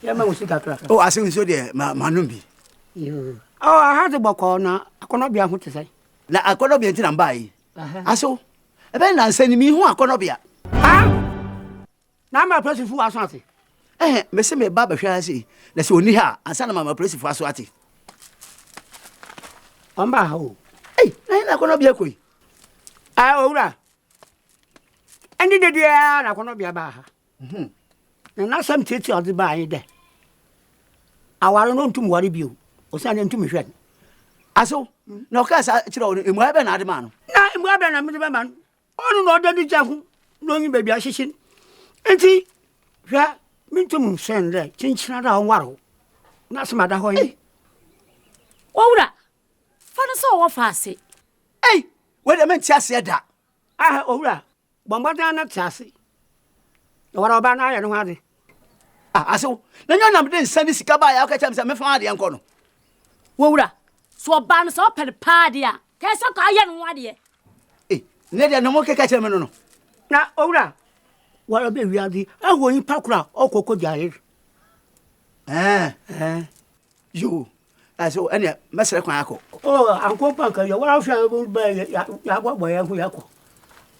Yama usika. Oh, aso so de manumbi. Oh, I had a bokona. I cannot be a hoot to say. Na akonobia nti na mbai. Aso. Ebe na nsani mi hu akonobia. Ah? Na ma press fu aso ate. Me se me ba ba hwa ase. Na se oni ha, ansa na mama press fu aso ate. Amba ho. Na akonobia koi. Ah, ora. Endi de dia na akonobia ba ha. Na sam tete odi ba yin de. Awaro no ntum wari bio. Osa ne ntum hwe. Aso. Na okasa kire o emu ebe na ade ma no. Na emu ebe na me be man. Onu no de di jahu. No nyi baby ahihyin. Enti hwa mintum sende chinchina da onwaro. Na smada ho yi. Owura. Fa no so wo fa ase. We de men tiase da. Ah, owura. Bomboda na tiase. Owara oba na ya no ade. Aso. Na nya na me de nsani sika ba ya okacha me se me fa ade enko no. Owura. So oba no so pele paade a. Kesa ka ya no ade. Ne de no mo keka che me no. Na owura. Wara be wiadi. Awo yin pakura okoko jare. Yo. Aso ene mesere kwan akọ. Oh, anko panka yo wara hwa ba ya gbagbo ya hu yakọ.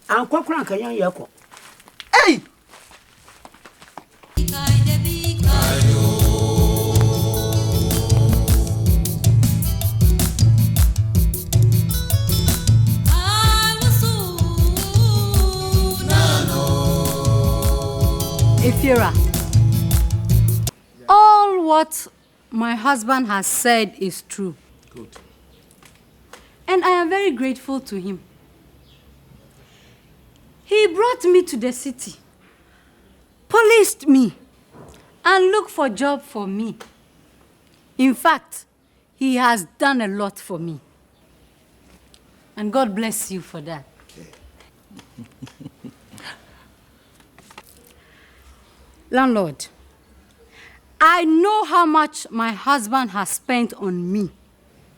Anko kran kan yan yakọ. Ifira, all what my husband has said is true. Good. And I am very grateful to him. He brought me to the city, policed me, and looked for a job for me. In fact, he has done a lot for me. And God bless you for that. Landlord, I know how much my husband has spent on me.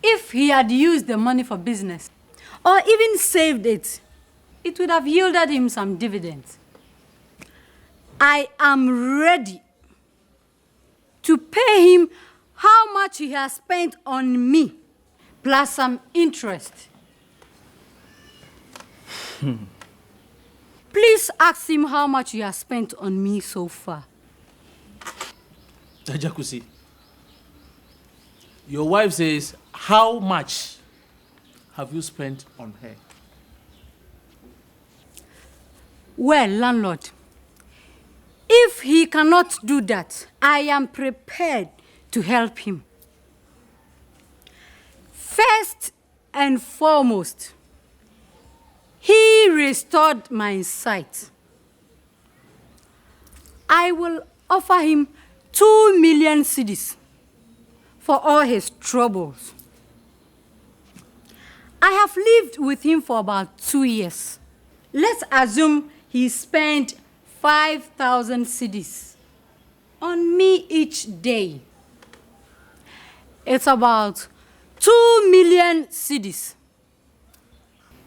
If he had used the money for business, or even saved it, it would have yielded him some dividends. I am ready to pay him how much he has spent on me, plus some interest. Please ask him how much he has spent on me so far. Tajakusi, your wife says, how much have you spent on her? Well, landlord, if he cannot do that, I am prepared to help him. First and foremost, he restored my sight. I will offer him 2 million cedis for all his troubles. I have lived with him for about 2 years. Let's assume he spent 5,000 cedis on me each day. It's about 2 million cedis.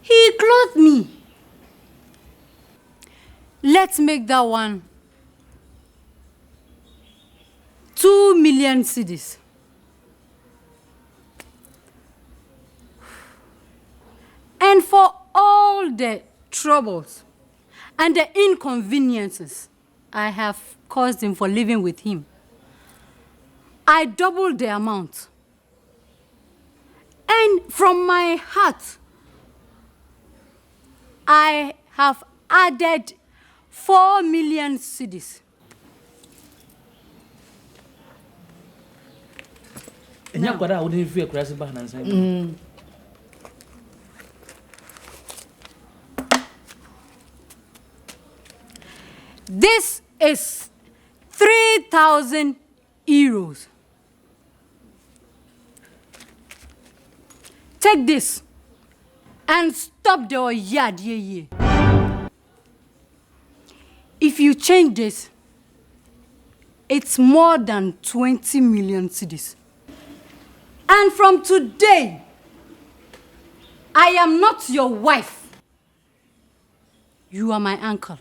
He clothed me. Let's make that one 2 million cedis. And for all the troubles and the inconveniences I have caused him for living with him, I doubled the amount. And from my heart, I have added 4 million cedis. This is 3,000 euros. Take this and stop the yard. If you change this, it's more than 20 million cedis. And from today, I am not your wife. You are my uncle.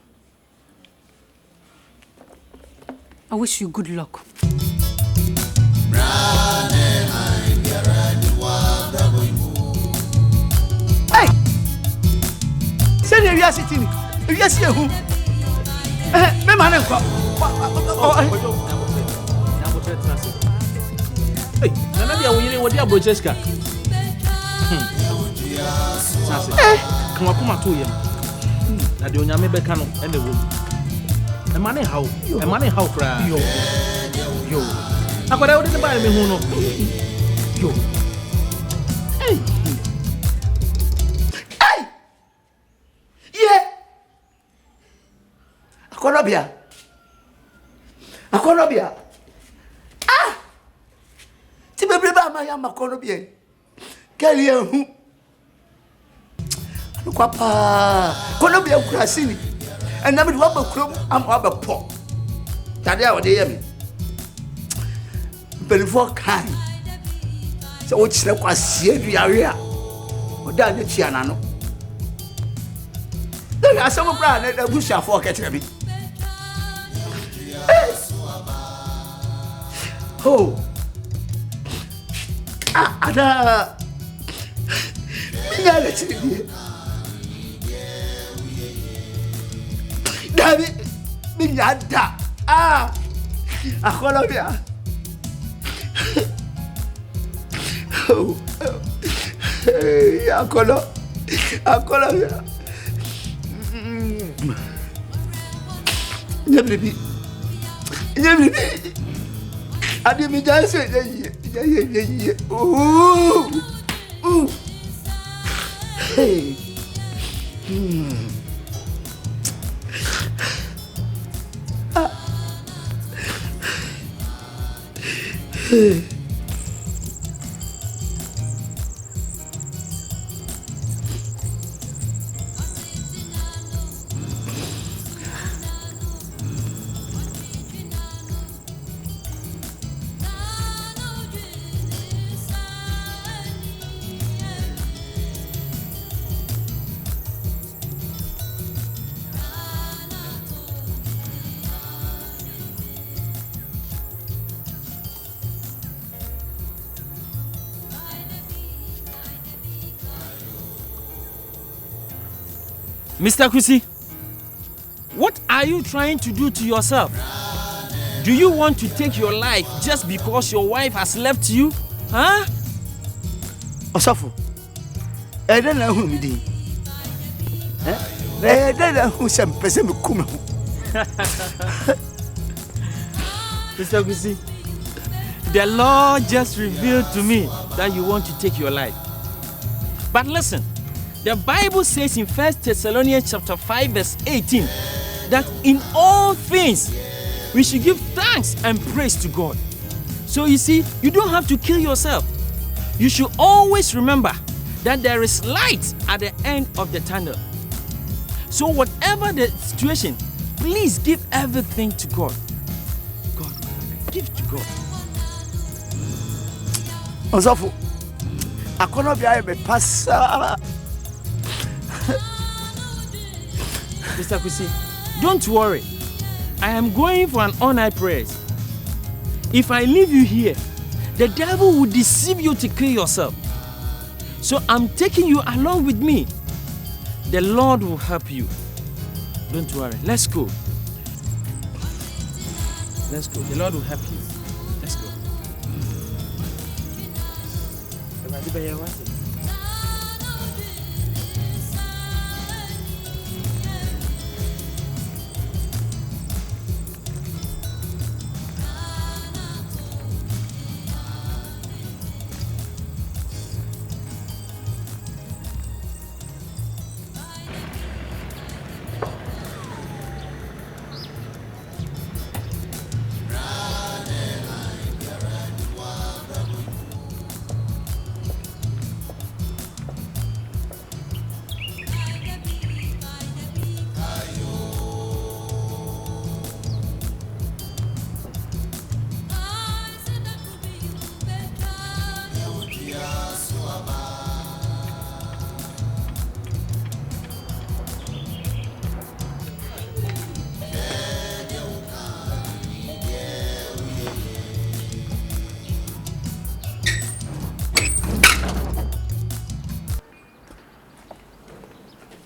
I wish you good luck. Hey! Send your city. Yes, you. Me man enko. Hey, nana dia wo yire wo dia brocheska. Sase. Kan wakoma to yem. Na de onyame beka no ene wo. E mane how kra. Yo. Akwada wo de ba me hu no. Yo. Hey. Akonobia. Ah! Ti bebe ba ma ya makonobia. Kali ehu. Anu kwa pa. Konobia kurasini. Enam de wa bakrom am wa bapo. Tade a wo de yemi. Belifo kan. Se wo chire kwasie duare a. Oda ne tia na no. Then asem bra na da busha fo ka kire bi. Oh, ada, minha leite, Davi, minha da, a Colômbia, oh, a Colômbia, Never Adi mi janse ye. Ooh. Hey. Hey. Mr. Kusi, what are you trying to do to yourself? Do you want to take your life just because your wife has left you? Huh? Osafo, I don't know who me di. I don't know who some person me come. Mr. Kusi, the Lord just revealed to me that you want to take your life. But listen, the Bible says in 1 Thessalonians chapter 5 verse 18 that in all things we should give thanks and praise to God. So you see, you don't have to kill yourself. You should always remember that there is light at the end of the tunnel. So whatever the situation, please give everything to God. Give to God. Osafo, akono bia be passa. Mr. Kusi, don't worry. I am going for an all-night prayer. If I leave you here, the devil will deceive you to kill yourself. So I'm taking you along with me. The Lord will help you. Don't worry. Let's go. Let's go. The Lord will help you. Let's go.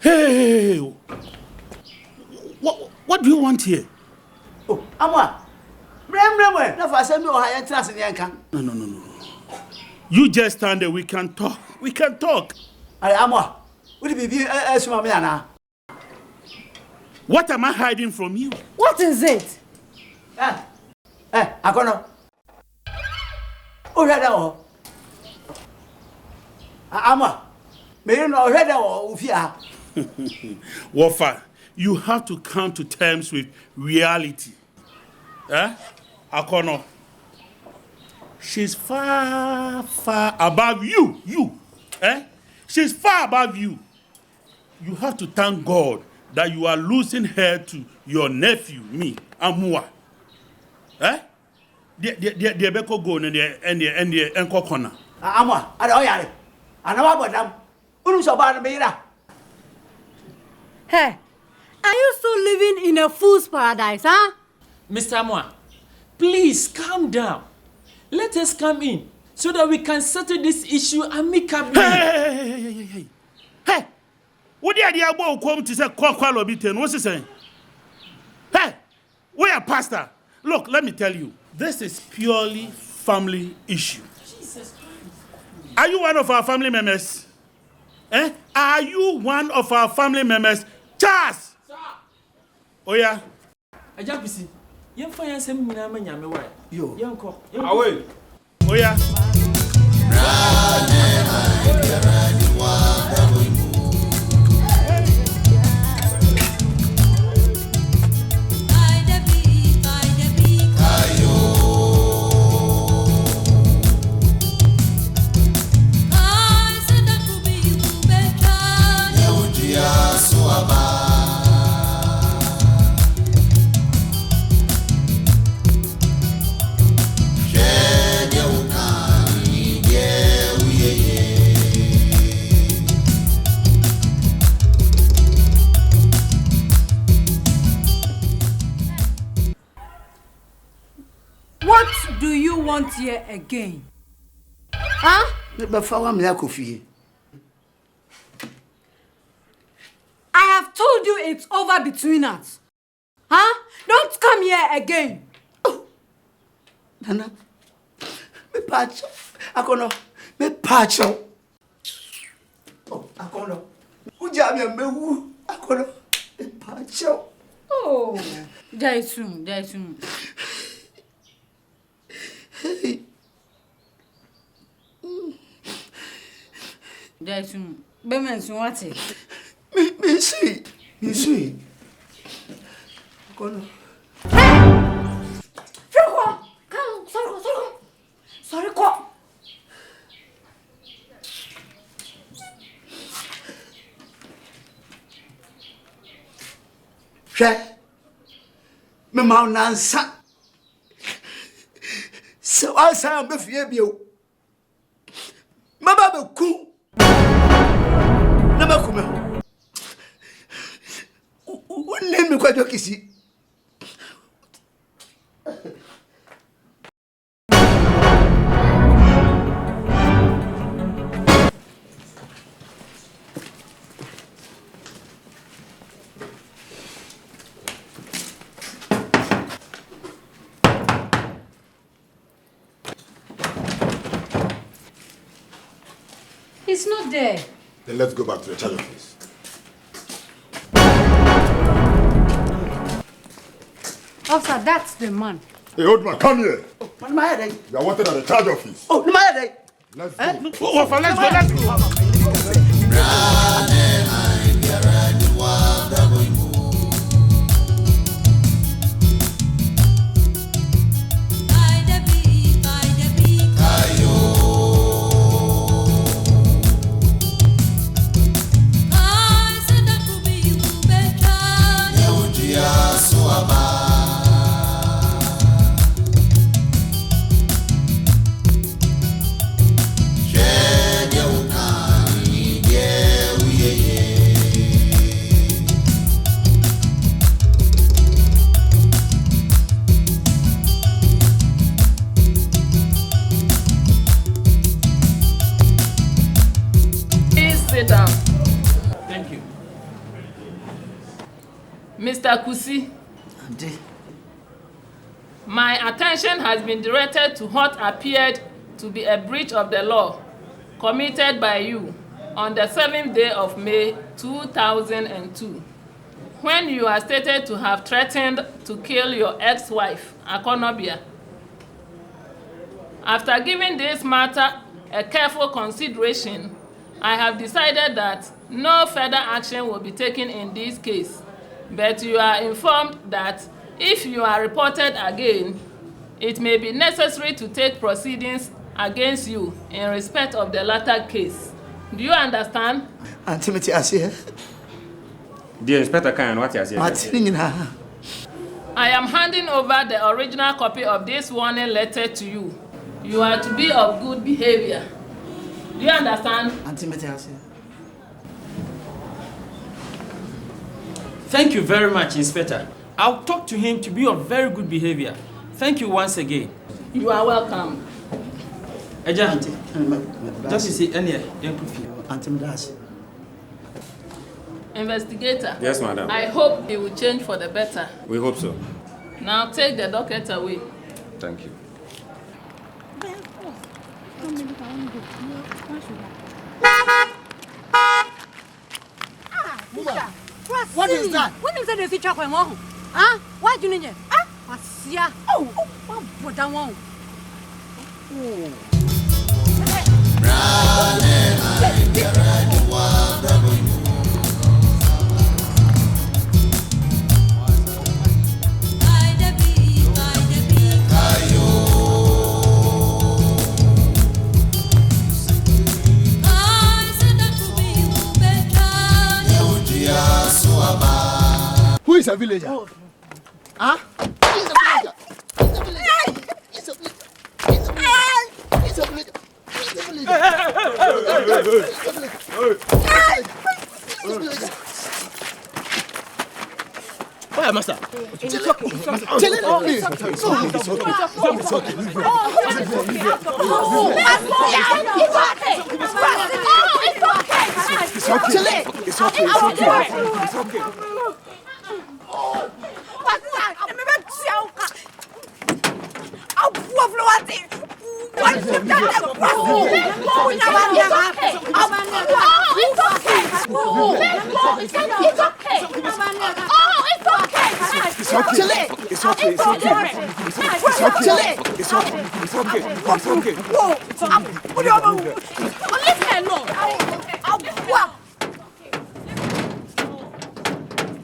Hey, what do you want here? Oh, Amwa. No. You just stand there. We can talk. We can talk. Amwa. What am I hiding from you? What is it? Akono. Amwa. Wafa, you have to come to terms with reality. Akono. She's far above you. She's far above you. You have to thank God that you are losing her to your nephew, me, Amua. The beko go and the enko corner. Amwa, adoyare. Anawa bodam. Unu so ba na Hey, are you still living in a fool's paradise, huh? Mr. Amwa, please calm down. Let us come in so that we can settle this issue amicably. Hey! What the idea about come to say kwalo biten? What's he saying? Hey! We are pastor. Look, let me tell you. This is purely family issue. Jesus. Are you one of our family members? Are you one of our family members? Charles! Sir! Oh yeah? Ajapisi. Yem fa yan sem nyina ma nyame wa. Yo. Yanko. Away. Oh yeah. What do you want here again? Huh? I have told you it's over between us. Huh? Don't come here again. Oh. Nana. Me pacho. Akono. Me pacho. Oh, akono. Uja me mewu. Akono. Me pacho. Oh. Jaisun. Hey. Jaisun. Bemensun wati. Me sweet. Akono. Sorry, ko. Me mau nansa. So I say I'm be fie bio. Mama be ku. Na ba ku me. Wonne me kwajo kisi. He's not there. Then let's go back to the charge office. Officer, that's the man. Hey, old man, come here. Oh, my head. You are wanted at the charge office. Oh, my head. Let's go. Let's Mr. Kusi, my attention has been directed to what appeared to be a breach of the law committed by you on the 7th day of May 2002, when you are stated to have threatened to kill your ex-wife, Akonobia. After giving this matter a careful consideration, I have decided that no further action will be taken in this case. But you are informed that if you are reported again, it may be necessary to take proceedings against you in respect of the latter case. Do you understand? Timothy, I see. Dear Inspector Khan, what is it? I am handing over the original copy of this warning letter to you. You are to be of good behavior. Do you understand? Timothy, I see. Thank you very much, Inspector. I'll talk to him to be of very good behavior. Thank you once again. You are welcome. Eja, just see any Investigator. Yes, madam. I hope it will change for the better. We hope so. Now take the docket away. Thank you. What is that? When you say the future when one? Huh? Why do you need it? Ah, Asia. What that one? Who is a villager? Huh? He's a villager. He's a villager. He's a villager. He's a villager. He's a villager. Where, master? It's okay.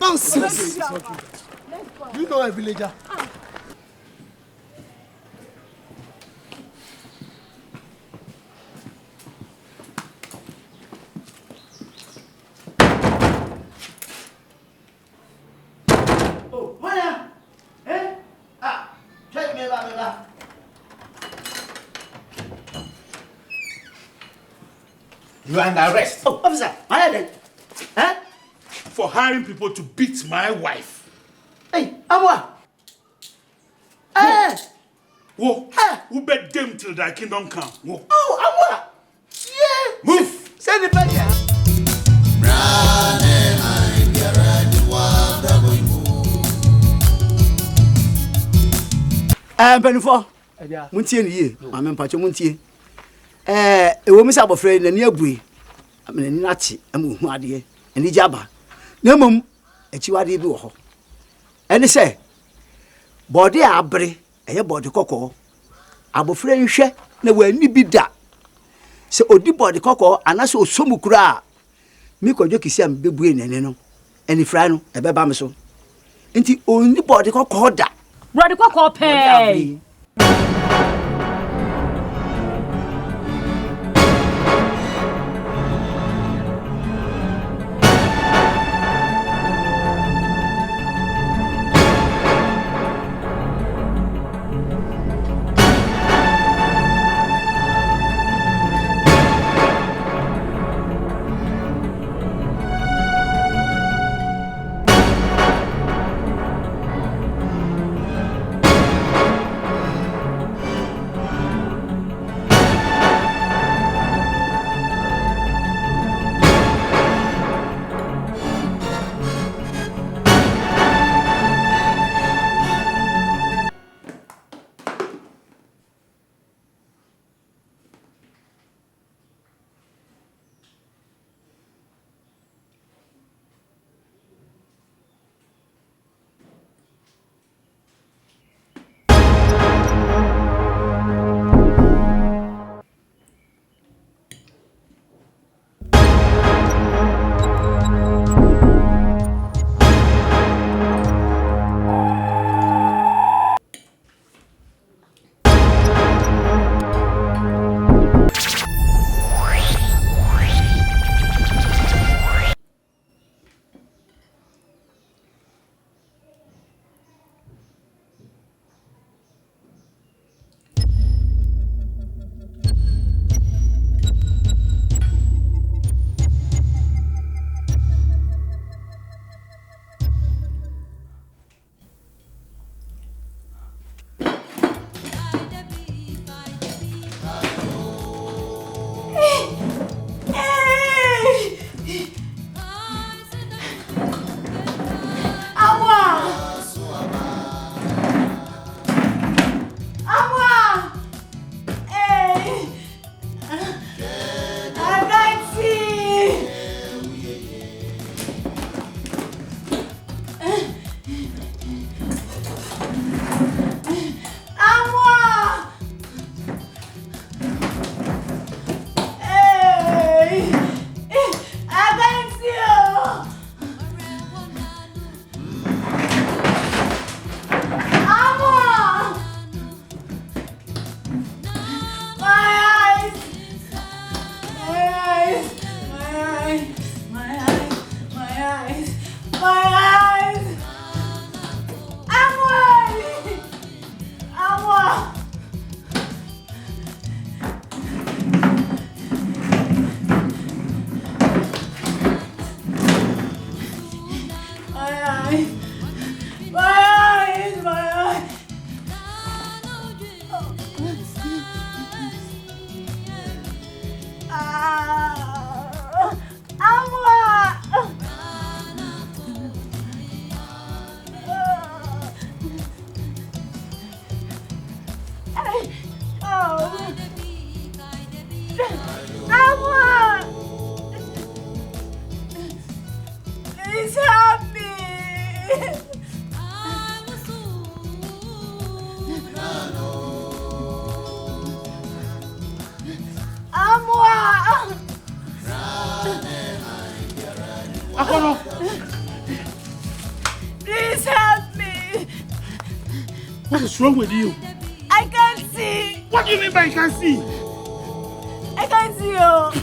Nonsense. You know a villager. You are under arrest. Oh, officer, my head. Huh? For hiring people to beat my wife. Hey, Amwa. Hey. Whoa. Who bet them till thy kingdom come? Whoa. Oh, Amwa. Yeah. Move. Say the bad. Benifo. Muntie ni ye. Mame mpacho muntie. Ewo mi sa abofre na ni abue. amene ni nati amu hu ade eni jaba na mom achiwade bi wo ho ene se body abre eye body kokko abofre nhwe na wani bi da se odi body kokko anase osomukura a mi kodwo kisi am bebue nene no eni fra no ebeba me so nti oni body kokko da body kokko pe Please help me. What is wrong with you? I can't see. What do you mean by I can't see? I can't see you.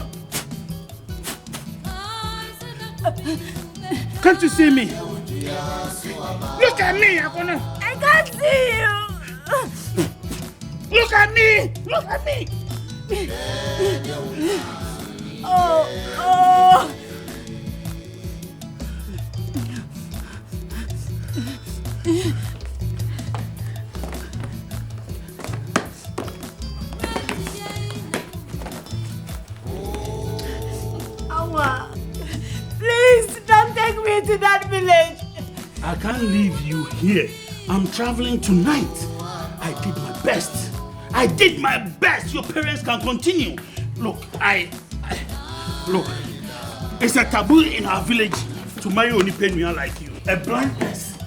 Can't you see me? Look at me, Akono. I can't see you. Look at me. Look at me. Oh. Awa, please don't take me to that village. I can't leave you here. I'm traveling tonight. I did my best. I did my best. Your parents can continue. Look, look, It's a taboo in our village to marry only Penuia like you. A blind person.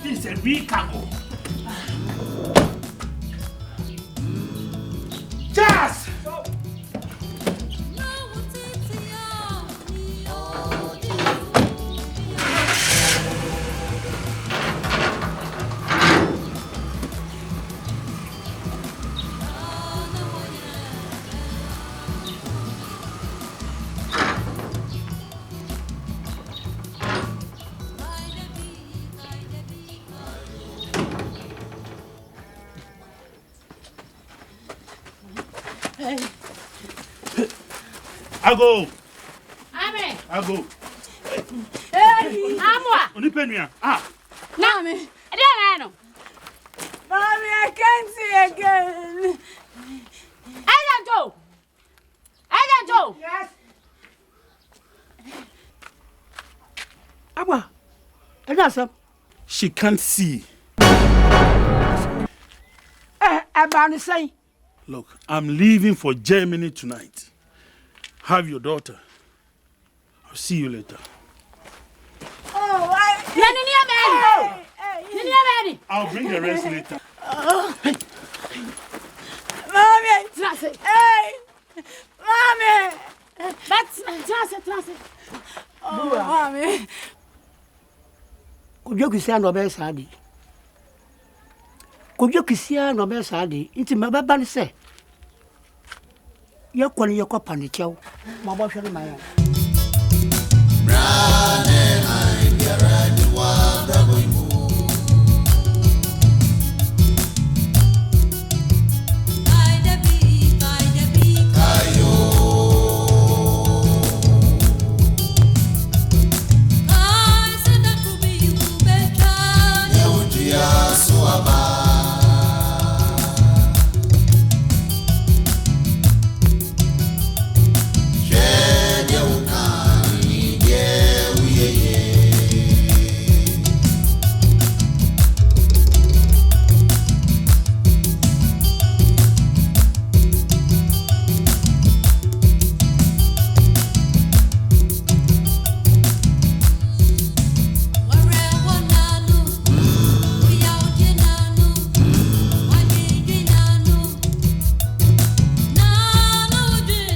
This is a real cargo. Just! I go. Amen. I go. Hey, Amwa. Only Penuia. Mommy. Mommy, I can't see again. Joe. Joe. Yes. Abba. Edasa. She can't see. Say. Look, I'm leaving for Germany tonight. Have your daughter. I'll see you later. Oh, I'll bring the rest later. Mommy. Hey. Mommy. That's oh, mommy. Could you kisia no be sadi? Could you kisia no be sadi? Inti mababa ni se. Ye kwani ye kwa panichao. Mababa shari maya.